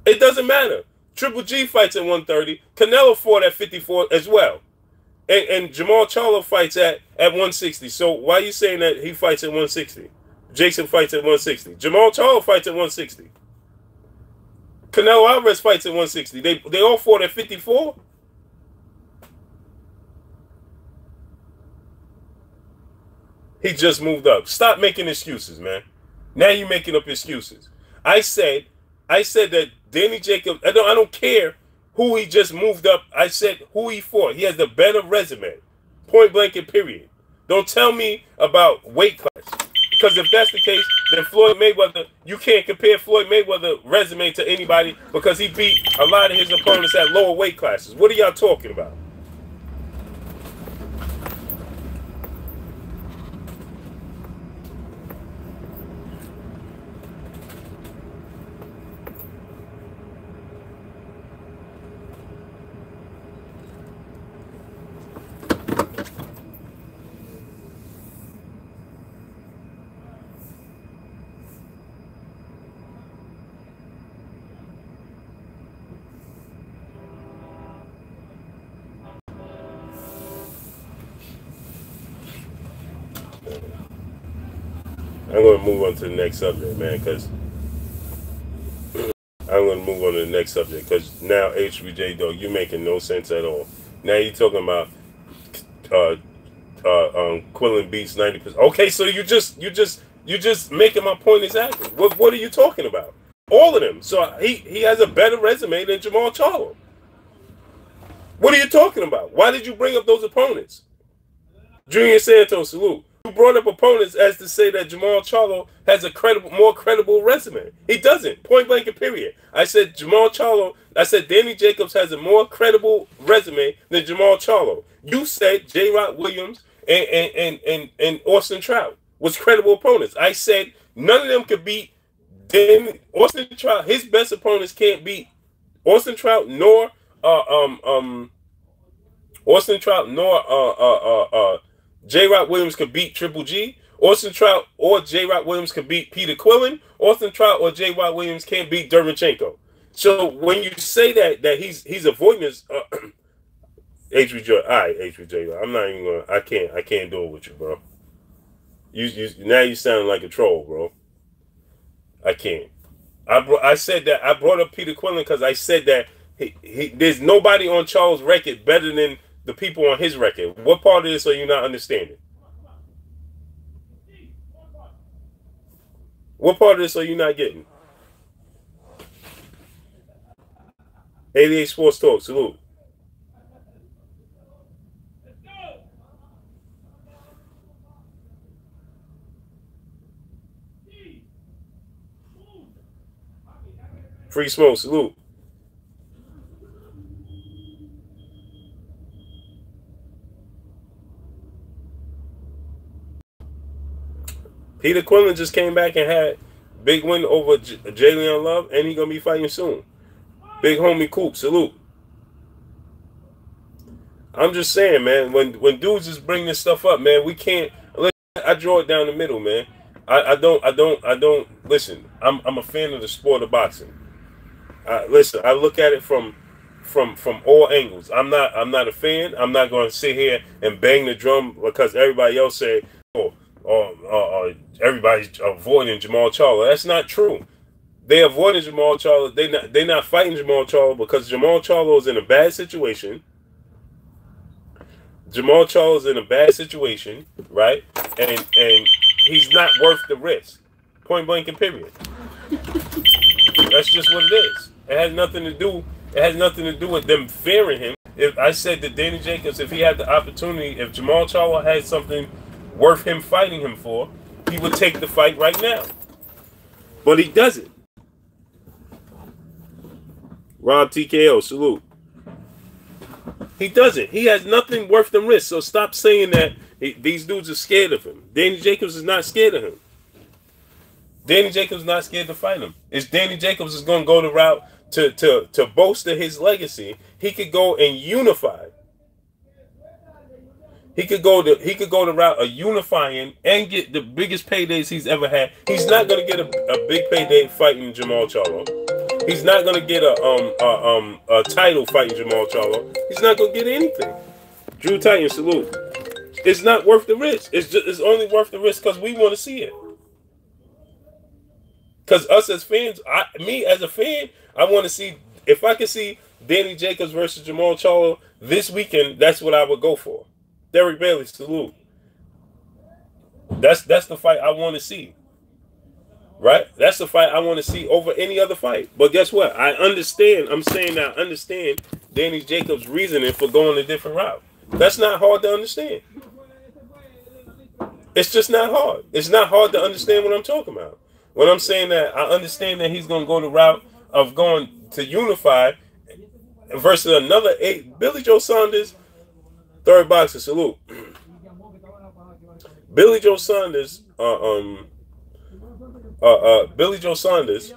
It doesn't matter. Triple G fights at 130. Canelo fought at 54 as well. And Jamal Charlo fights at 160. So why are you saying that he fights at 160? Jason fights at 160. Jamal Charlo fights at 160. Canelo Alvarez fights at 160. They all fought at 54? He just moved up. Stop making excuses, man. Now you're making up excuses. I said that Danny Jacobs, I don't care who he just moved up. I said who he fought. He has the better resume. Point blank and period. Don't tell me about weight class. Because if that's the case, then Floyd Mayweather, you can't compare Floyd Mayweather's resume to anybody because he beat a lot of his opponents at lower weight classes. What are y'all talking about? I'm going to move on to the next subject, man, because I'm going to move on to the next subject because now HBJ, though, you're making no sense at all. Now you're talking about Quillen beats 90%. Okay, so you just making my point exactly. What are you talking about? All of them. So he has a better resume than Jamal Charlo. What are you talking about? Why did you bring up those opponents? Junior Santos, salute. You brought up opponents as to say that Jamal Charlo has a more credible resume. He doesn't. Point blank and period. I said Danny Jacobs has a more credible resume than Jamal Charlo. You said J. Rock Williams and Austin Trout was credible opponents. I said none of them could beat Austin Trout. His best opponents can't beat Austin Trout nor J. Rock Williams could beat Triple G. Austin Trout or J. Rock Williams could beat Peter Quillen. Austin Trout or J. Rock Williams can't beat Derevchenko. So when you say that he's avoiding his HBJ, all right, HBJ, I'm not even gonna. I can't do it with you, bro. Now you sound like a troll, bro. I can't. I said that I brought up Peter Quillen because I said that there's nobody on Charles' record better than the people on his record. What part of this are you not understanding? What part of this are you not getting? 88 Sports Talk, salute. Free Smoke, salute. Peter Quillen just came back and had big win over Jalen Love, and he's going to be fighting soon. Big homie Coop, salute. I'm just saying, man, when dudes just bring this stuff up, man, we can't. I draw it down the middle, man. I don't listen. I'm a fan of the sport of boxing. Listen, I look at it from all angles. I'm not a fan. I'm not going to sit here and bang the drum because everybody else say, everybody's avoiding Jamal Charlo. That's not true. They avoiding Jamal Charlo. They not fighting Jamal Charlo because Jamal Charlo is in a bad situation. Jamal Charlo is in a bad situation, right? And he's not worth the risk. Point blank and period. That's just what it is. It has nothing to do. It has nothing to do with them fearing him. If I said that Danny Jacobs, if he had the opportunity, if Jamal Charlo had something worth him fighting him for, he would take the fight right now. But he doesn't. Rob TKO, salute. He doesn't. He has nothing worth the risk. So stop saying that these dudes are scared of him. Danny Jacobs is not scared of him. Danny Jacobs is not scared to fight him. If Danny Jacobs is going to go the route to bolster his legacy, he could go and unify. He could go the route of unifying and get the biggest paydays he's ever had. He's not going to get a big payday fighting Jamal Charlo. He's not going to get a title fighting Jamal Charlo. He's not going to get anything. Drew Titan, salute. It's not worth the risk. It's only worth the risk because we want to see it. Because us as fans, me as a fan, I want to see, if I can see Danny Jacobs versus Jamal Charlo this weekend, that's what I would go for. Derek Bailey, salute. That's the fight I want to see. Right? That's the fight I want to see over any other fight. But guess what? I understand. I'm saying that I understand Danny Jacobs' reasoning for going a different route. That's not hard to understand. It's just not hard. It's not hard to understand what I'm talking about. When I'm saying that, I understand that he's going to go the route of going to unify versus another 8. Billy Joe Saunders, third boxer, salute. Billy Joe Saunders, Billy Joe Saunders,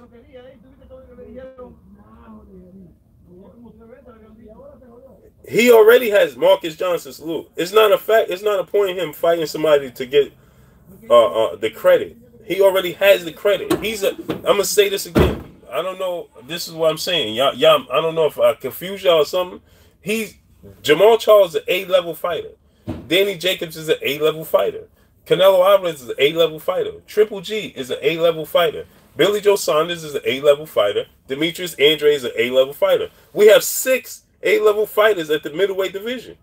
he already has Marcus Johnson, salute. It's not a fact. It's not a point in him fighting somebody to get the credit. He already has the credit. I'm gonna say this again. I don't know. This is what I'm saying. Y'all, I don't know if I confuse y'all or something. Jamal Charlo is an A-level fighter. Danny Jacobs is an A-level fighter. Canelo Alvarez is an A-level fighter. Triple G is an A-level fighter. Billy Joe Saunders is an A-level fighter. Demetrius Andrade is an A-level fighter. We have 6 A-level fighters at the middleweight division.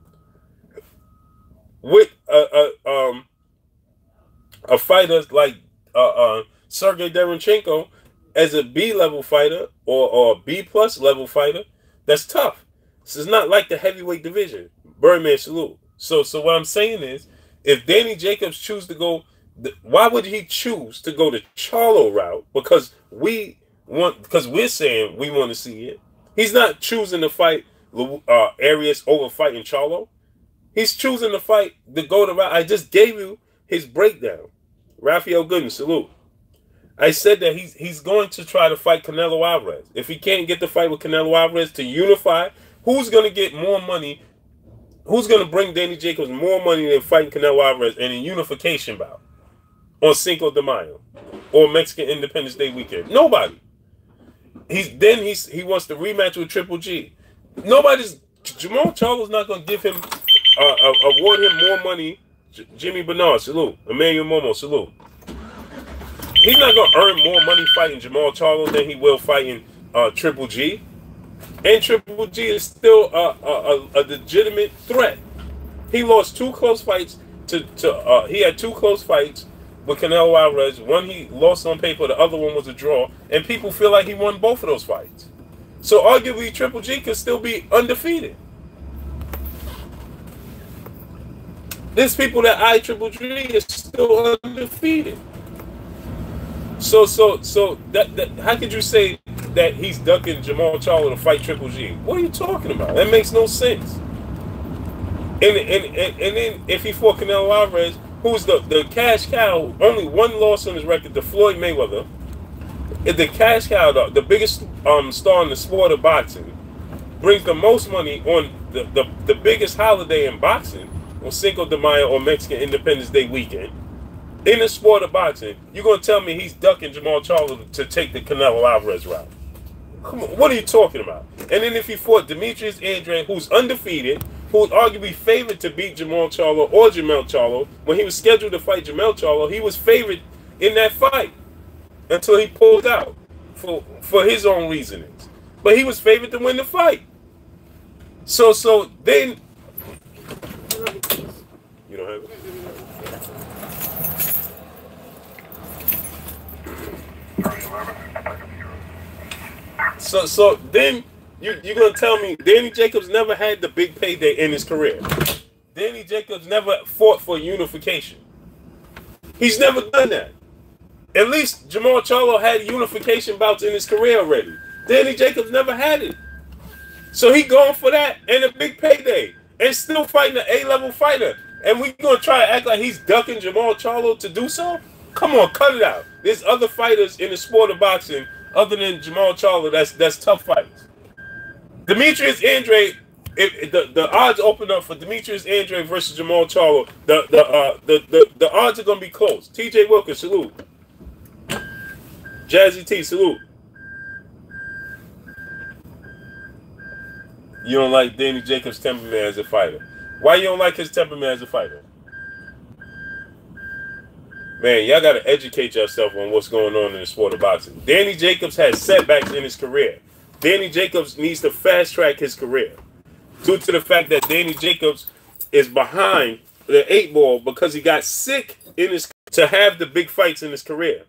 With a fighter like Sergey Derenchenko as a B-level fighter or a B-plus level fighter, that's tough. This is not like the heavyweight division. Birdman, salute. So what I'm saying is, if Danny Jacobs choose to go, why would he choose to go the Charlo route? Because we're saying we want to see it. He's not choosing to fight Arias over fighting Charlo. He's choosing to fight the go the route. I just gave you his breakdown. Rafael Gooden, salute. I said that he's going to try to fight Canelo Alvarez. If he can't get the fight with Canelo Alvarez to unify, who's going to get more money? Who's going to bring Danny Jacobs more money than fighting Canelo Alvarez in a unification bout on Cinco de Mayo or Mexican Independence Day weekend? Nobody. He wants to rematch with Triple G. Jamal Charlo's not going to give him award him more money. Jimmy Bernard, salute. Emmanuel Momo, salute. He's not going to earn more money fighting Jamal Charlo than he will fighting Triple G. And Triple G is still a legitimate threat. He lost 2 close fights he had 2 close fights with Canelo Alvarez. One he lost on paper, the other one was a draw. And people feel like he won both of those fights. So arguably Triple G could still be undefeated. There's people that eye Triple G is still undefeated. So that how could you say that he's ducking Jamal Charlo to fight Triple G? What are you talking about? That makes no sense. And then if he fought Canelo Alvarez, who's the cash cow, only 1 loss on his record to Floyd Mayweather, is the cash cow, the biggest star in the sport of boxing, brings the most money on the biggest holiday in boxing, on Cinco de Mayo or Mexican Independence Day weekend. In the sport of boxing, you're going to tell me he's ducking Jamal Charlo to take the Canelo Alvarez route? Come on, what are you talking about? And then if he fought Demetrius Andrade, who's undefeated, who's arguably favored to beat Jamal Charlo or Jamel Charlo, when he was scheduled to fight Jamel Charlo, he was favored in that fight until he pulled out for his own reasonings. But he was favored to win the fight. So then don't have it. So then you're gonna tell me Danny Jacobs never had the big payday in his career. Danny Jacobs never fought for unification. He's never done that. At least Jamal Charlo had unification bouts in his career already. Danny Jacobs never had it. So he going for that and a big payday and still fighting an A-level fighter. And we gonna try to act like he's ducking Jamal Charlo to do so? Come on, cut it out. There's other fighters in the sport of boxing other than Jamal Charlo that's tough fights. Demetrius Andre, the odds open up for Demetrius Andre versus Jamal Charlo. The odds are gonna be close. TJ Wilkins, salute. Jazzy T, salute. You don't like Danny Jacobs' temperament as a fighter. Why you don't like his temperament as a fighter? Man, y'all got to educate yourself on what's going on in the sport of boxing. Danny Jacobs has setbacks in his career. Danny Jacobs needs to fast track his career due to the fact that Danny Jacobs is behind the 8 ball because he got sick in his to have the big fights in his career.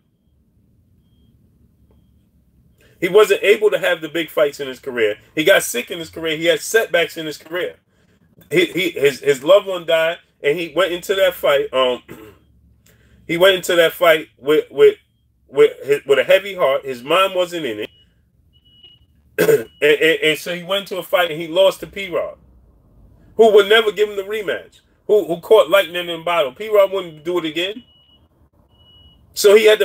He wasn't able to have the big fights in his career. He got sick in his career. He had setbacks in his career. His loved one died, and he went into that fight. He went into that fight with a heavy heart. His mind wasn't in it, and so he went to a fight and he lost to P-Rod, who would never give him the rematch. Who caught lightning in a bottle. P-Rod wouldn't do it again. So he has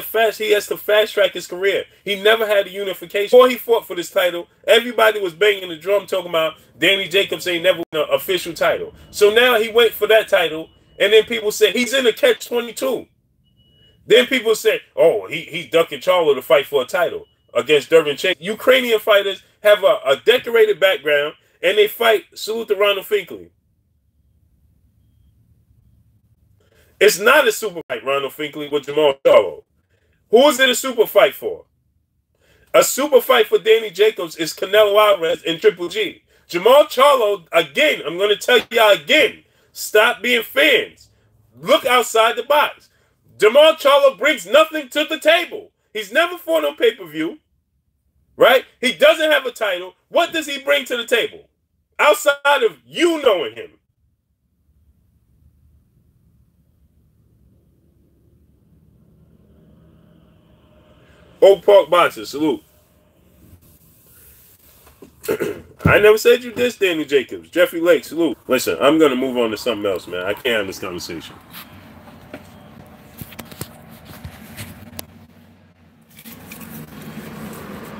to fast track his career. He never had a unification. Before he fought for this title, everybody was banging the drum talking about Danny Jacobs ain't never won an official title. So now he went for that title, and then people say he's in a catch-22. Then people say, oh, he's ducking Charlo to fight for a title against Dervin Chase. Ukrainian fighters have a decorated background, and they fight. Salute to Ronald Finkley. It's not a super fight, Ronald Finkley, with Jamal Charlo. Who is it a super fight for? A super fight for Danny Jacobs is Canelo Alvarez and Triple G. Jamal Charlo, again, I'm going to tell y'all again, stop being fans. Look outside the box. Jamal Charlo brings nothing to the table. He's never fought on pay-per-view, right? He doesn't have a title. What does he bring to the table? Outside of you knowing him. Oak Park Boxer, salute. I never said you dissed Danny Jacobs. Jeffrey Lake, salute. Listen, I'm going to move on to something else, man. I can't have this conversation.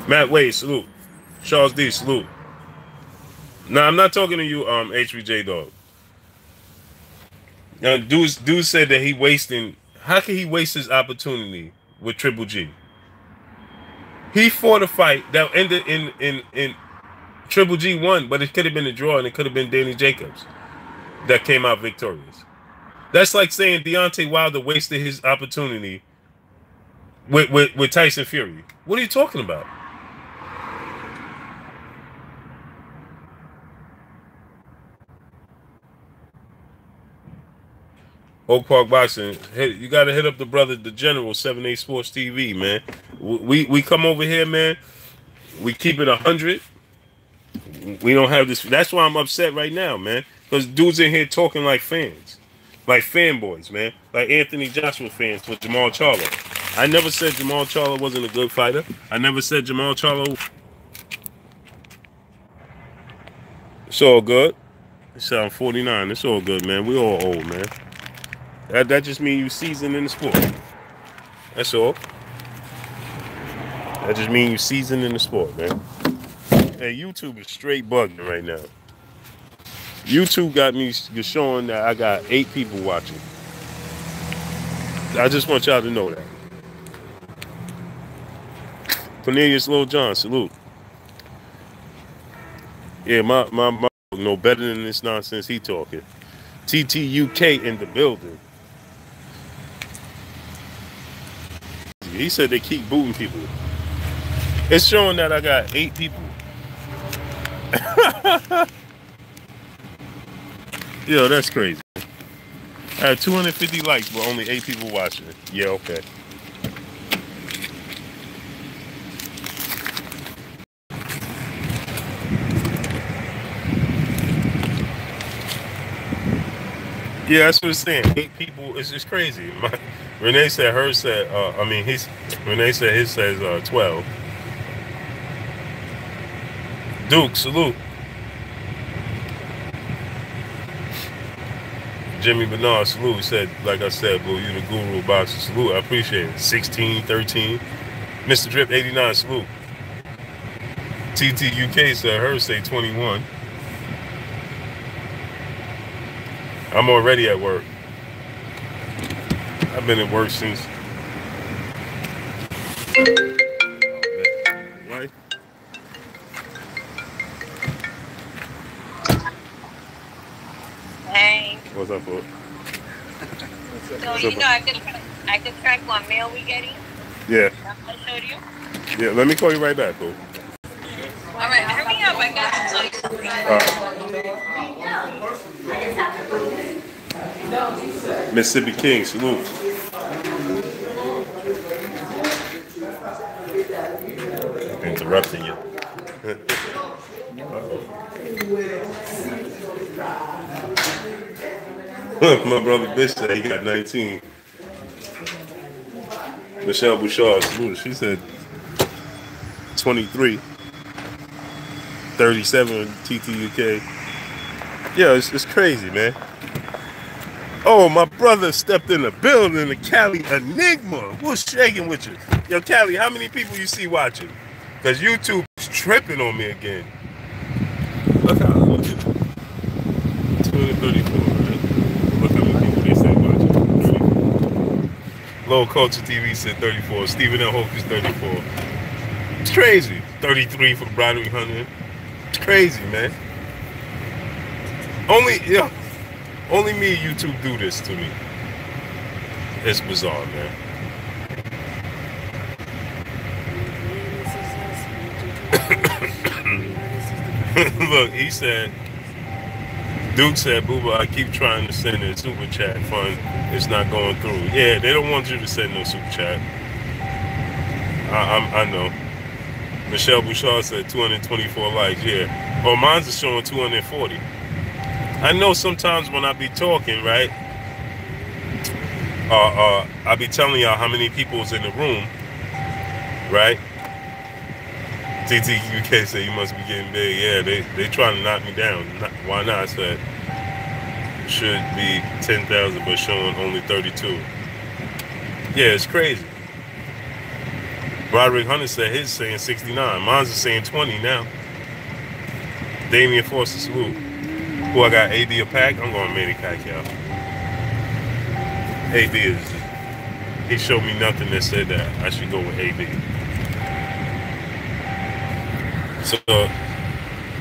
Matt Wade, salute. Charles D, salute. Nah, I'm not talking to you, HBJ dog. Now, dude said that he wasting. How can he waste his opportunity with Triple G? He fought a fight that ended in Triple G won, but it could have been a draw, and it could have been Danny Jacobs that came out victorious. That's like saying Deontay Wilder wasted his opportunity with Tyson Fury. What are you talking about? Oak Park Boxing, you got to hit up the brother, the General, 7A Sports TV, man. We come over here, man. We keep it 100. We don't have this. That's why I'm upset right now, man. Because dudes in here talking like fans. Like fanboys, man. Like Anthony Joshua fans with Jamal Charlo. I never said Jamal Charlo wasn't a good fighter. I never said Jamal Charlo. It's all good. I'm 49. It's all good, man. We all old, man. That just means you seasoned in the sport. That's all. That just means you seasoned in the sport, man. Hey, YouTube is straight bugging right now. YouTube got me showing that I got 8 people watching. I just want y'all to know that. Cornelius Lil John, salute. Yeah, my know better than this nonsense he talking. TTUK in the building. He said they keep booting people. It's showing that I got 8 people. Yo, that's crazy. I had 250 likes, but only 8 people watching it. Yeah, okay. Yeah, that's what it's saying. 8 people, it's just crazy. Renee said hers said, Renee said his says 12. Duke, salute. Jimmy Bernard, salute. He said, like I said, Blue, you the guru of boxing. Salute, I appreciate it. 16, 13. Mr. Drip, 89, salute. TTUK said hers say 21. I'm already at work. I've been at work since. Right? Hey. What's up, folks? So you know I can track what mail we getting? Yeah. I showed you? Yeah, let me call you right back, folks. Alright, hurry up, I got something. Mississippi King, salute. Interrupting you. My brother Bitch said he got 19. Michelle Bouchard, salute. She said 23. 37 TTUK. Yeah, it's crazy, man. Oh, my brother stepped in the building, the Cali Enigma. What's shaking with you? Yo, Cali, how many people you see watching? Because YouTube is tripping on me again. Look how look at it. 234, right? Look how many people they say watching. 34. Low Culture TV said 34. Stephen L. Hope is 34. It's crazy. 33 for Broderick Hunter. It's crazy, man. Only me and YouTube do this to me. It's bizarre, man. Look, he said, Duke said, Booba, I keep trying to send a super chat fund. It's not going through. Yeah, they don't want you to send no super chat. I know. Michelle Bouchard said 224 likes. Yeah. Oh, mine's is showing 240. I know sometimes when I be talking, right? I be telling y'all how many people's in the room, right? TTUK said you must be getting big. Yeah, they trying to knock me down. Why not? I said should be 10,000, but showing only 32. Yeah, it's crazy. Broderick Hunter said his saying 69. Mine's is saying 20 now. Damian Foster, salute. Who I got? AD a pack? I'm going Manny Pacquiao. AD is. He showed me nothing that said that I should go with AD. So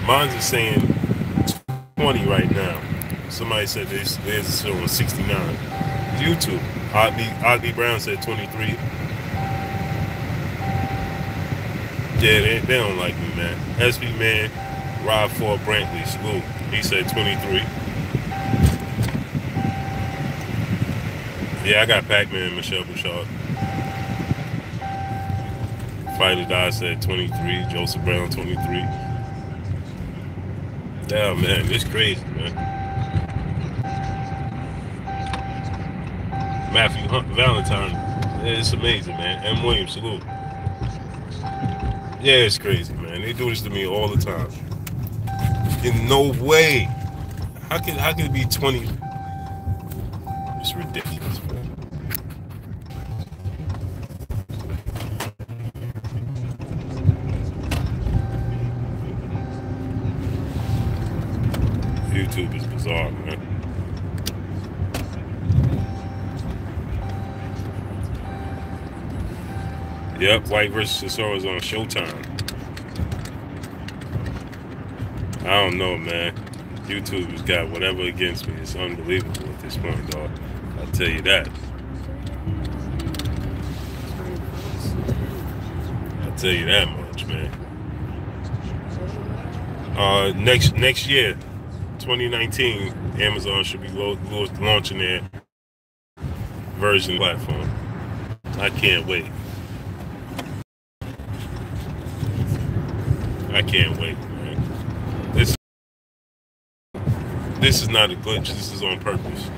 mine's is saying 20 right now. Somebody said theirs is showing 69. YouTube. Oddly Brown said 23. Yeah, they don't like me, man. SB Man, Rob Ford Brantley, salute. He said 23. Yeah, I got Pac-Man and Michelle Bouchard. Fighter Die said 23. Joseph Brown, 23. Damn, man, it's crazy, man. Matthew Valentine, it's amazing, man. M. Williams, salute. Yeah, it's crazy, man. They do this to me all the time. In no way. How can it be 20? It's ridiculous, man. YouTube is bizarre, man. Yep, White vs. Cesaro is on Showtime. I don't know, man. YouTube has got whatever against me. It's unbelievable at this point, dog. I'll tell you that. I'll tell you that much, man. Next year, 2019, Amazon should be launching their version platform. I can't wait. I can't wait, man. This is not a glitch. This is on purpose.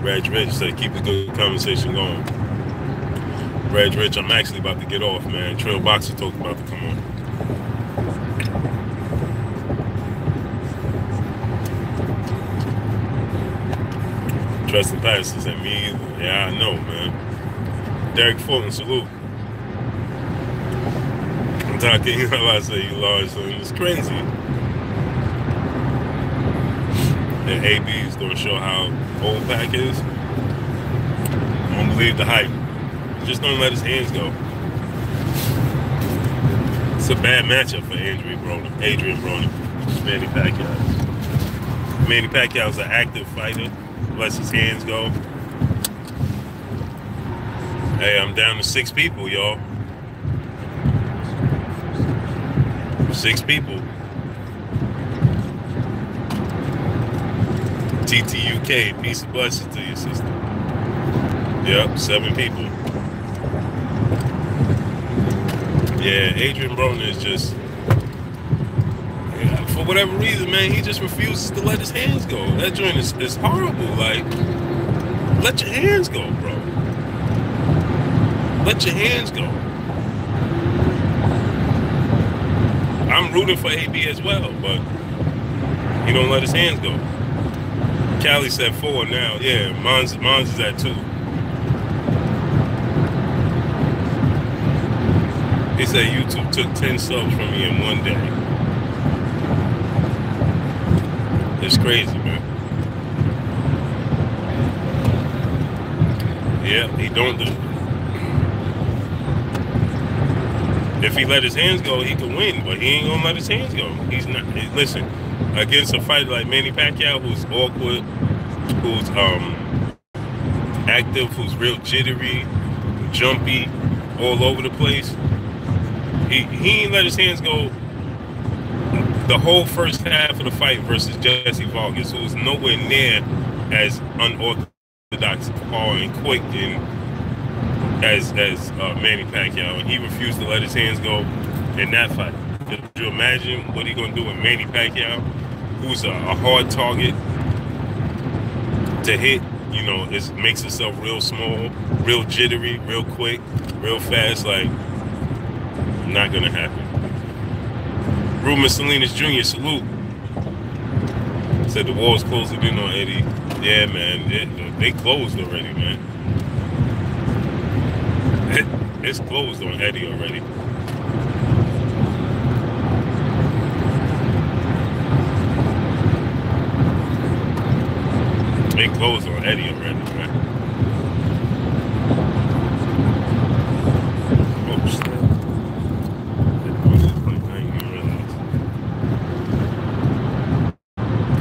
Reg Rich said, keep the good conversation going. Reg Rich, I'm actually about to get off, man. Trail Boxer Talk about to come on. Trust the pastors and me either. Yeah, I know, man. Derek Fulton, salute. I'm talking, you know, I say you large, so it's crazy. And AB is going to show how old Pac is. Don't believe the hype. Just don't let his hands go. It's a bad matchup for Adrian Broner. Manny Pacquiao. Manny Pacquiao's an active fighter. Lets his hands go. Hey, I'm down to 6 people, y'all. 6 people. TTUK, peace and blessings to your sister. Yep, 7 people. Yeah, Adrian Broner is just, for whatever reason, man, he just refuses to let his hands go. That joint is horrible. Like, let your hands go, bro. Let your hands go. I'm rooting for AB as well, but he don't let his hands go. Cali said 4 now. Yeah, Mons is at 2. He said YouTube took 10 subs from me in one day. It's crazy, man. Yeah, he don't do it. If he let his hands go, he could win, but he ain't gonna let his hands go. He's not. Listen, against a fighter like Manny Pacquiao, who's awkward, who's active, who's real jittery, jumpy, all over the place. He ain't let his hands go the whole first half of the fight versus Jesse Vargas, who was nowhere near as unorthodox and quick and as Manny Pacquiao, and he refused to let his hands go in that fight. Could you imagine what he's gonna do with Manny Pacquiao, who's a hard target to hit? You know, it makes itself real small, real jittery, real quick, real fast. Like, not gonna happen. Ruben Salinas Jr., salute. Said the walls closing in on Eddie. Yeah, man, they closed already, man. It's closed on Eddie already. They closed on Eddie already, man. Oh, snap. I didn't even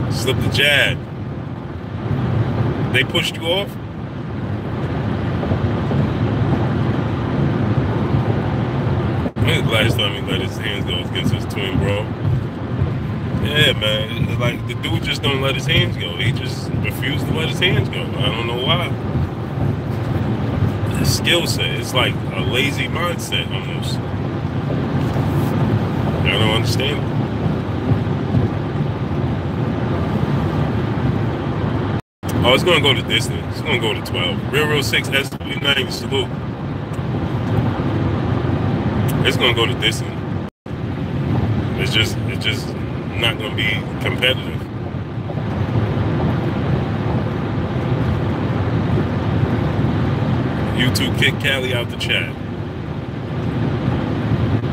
realize. Slipped the jab. They pushed you off? Last time he let his hands go against his twin bro. Yeah, man. Like, the dude just don't let his hands go. He just refused to let his hands go. I don't know why. The skill set. It's like a lazy mindset almost. I don't understand it. Oh, it's going to go to distance. It's going to go to 12. Real 6 SW9, salute. It's gonna go to distance. It's just not gonna be competitive. YouTube kicked Cali out the chat.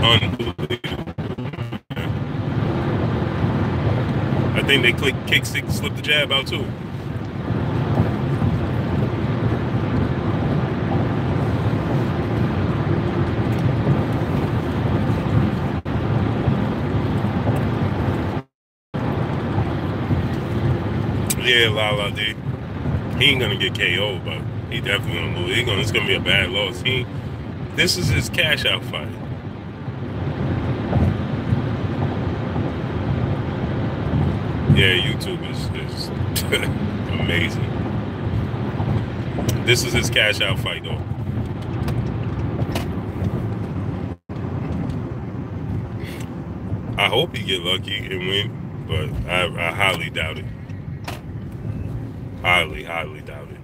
Unbelievable. I think they kick slip the jab out too. Yeah, Lala D. He ain't gonna get KO'd, but he definitely gonna lose. It's gonna be a bad loss. This is his cash out fight. Yeah, YouTube is amazing. This is his cash out fight, though. I hope he get lucky and win, but I highly doubt it. Highly doubt it.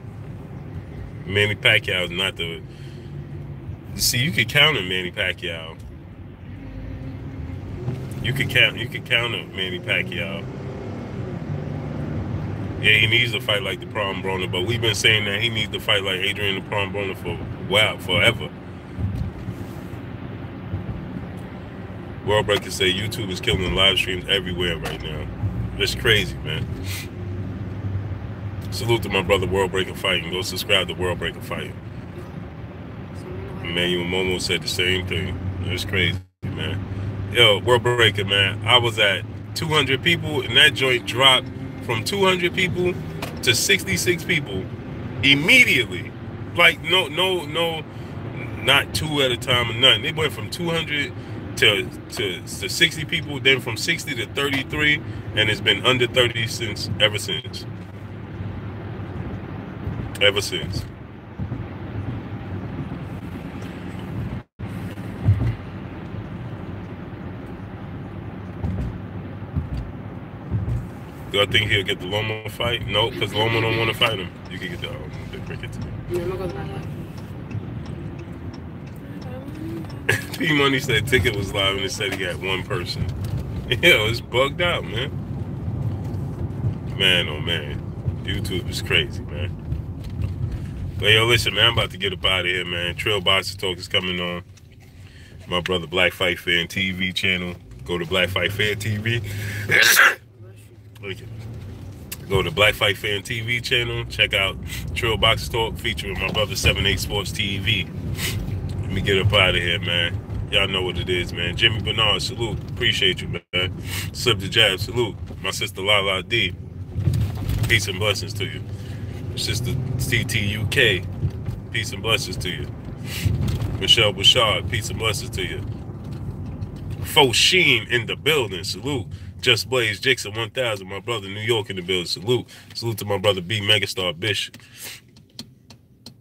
Manny Pacquiao is not the... See, you could counter Manny Pacquiao. You could counter Manny Pacquiao. Yeah, he needs to fight like the Prom Broner, but we've been saying that he needs to fight like Adrian the Prom Broner for forever. World Breakers say YouTube is killing live streams everywhere right now. It's crazy, man. Salute to my brother World Breaker Fighting. Go subscribe to World Breaker Fighting. Emmanuel Momo said the same thing. It's crazy, man. Yo, World Breaker, man. I was at 200 people, and that joint dropped from 200 people to 66 people immediately. Like, no, not two at a time or nothing. They went from 200 to 60 people, then from 60 to 33, and it's been under 30 ever since. Ever since. Do I think he'll get the Loma fight? No, because Loma don't want to fight him. You can get the cricket too. P Money said ticket was live and it said he got one person. Yo, it's bugged out, man. Man, oh man. YouTube is crazy, man. But yo, listen, man, I'm about to get up out of here, man. Trail Boxer Talk is coming on. My brother Black Fight Fan TV channel. Go to Black Fight Fan TV. Go to Black Fight Fan TV channel. Check out Trail Boxer Talk featuring my brother 78 Sports TV. Let me get up out of here, man. Y'all know what it is, man. Jimmy Bernard, salute. Appreciate you, man. Slip the Jab, salute. My sister Lala D. Peace and blessings to you. Sister CTUK. Peace and blessings to you. Michelle Bouchard. Peace and blessings to you. Fo Sheen in the building. Salute. Just Blaze Jackson 1000. My brother New York in the building. Salute. Salute to my brother B Megastar Bishop.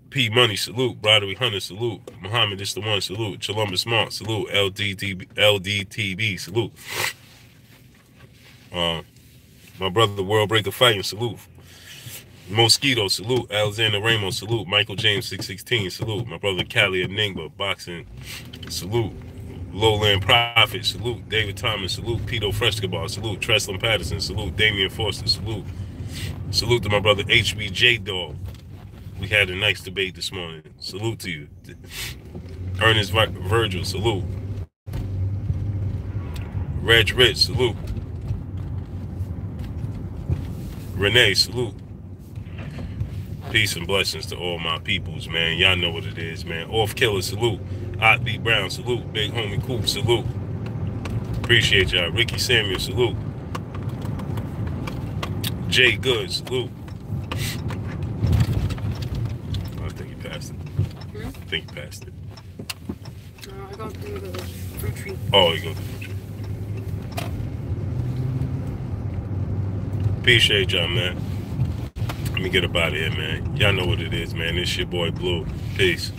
P Money, salute. Broderick Hunter, salute. Muhammad is the one, salute. Columbus Smart, salute. LDTB, salute. My brother World Breaker Fighting, salute. Mosquito, salute. Alexander Ramos, salute. Michael James 616, salute. My brother Cali Ningba, boxing, salute. Lowland Prophet, salute. David Thomas, salute. Pito Frescobar, salute. Treslin Patterson, salute. Damian Foster, salute. Salute to my brother HBJ Dog. We had a nice debate this morning. Salute to you. Ernest Virgil, salute. Reg Rich, salute. Renee, salute. Peace and blessings to all my peoples, man. Y'all know what it is, man. Off Killer, salute. Hot B Brown, salute. Big Homie Coop, salute. Appreciate y'all. Ricky Samuel, salute. Jay Good, salute. I think he passed it. I got through the fruit tree. Oh, you go through the fruit tree. Appreciate y'all, man. Let me get up out of here, man. Y'all know what it is, man. It's your boy Blue. Peace.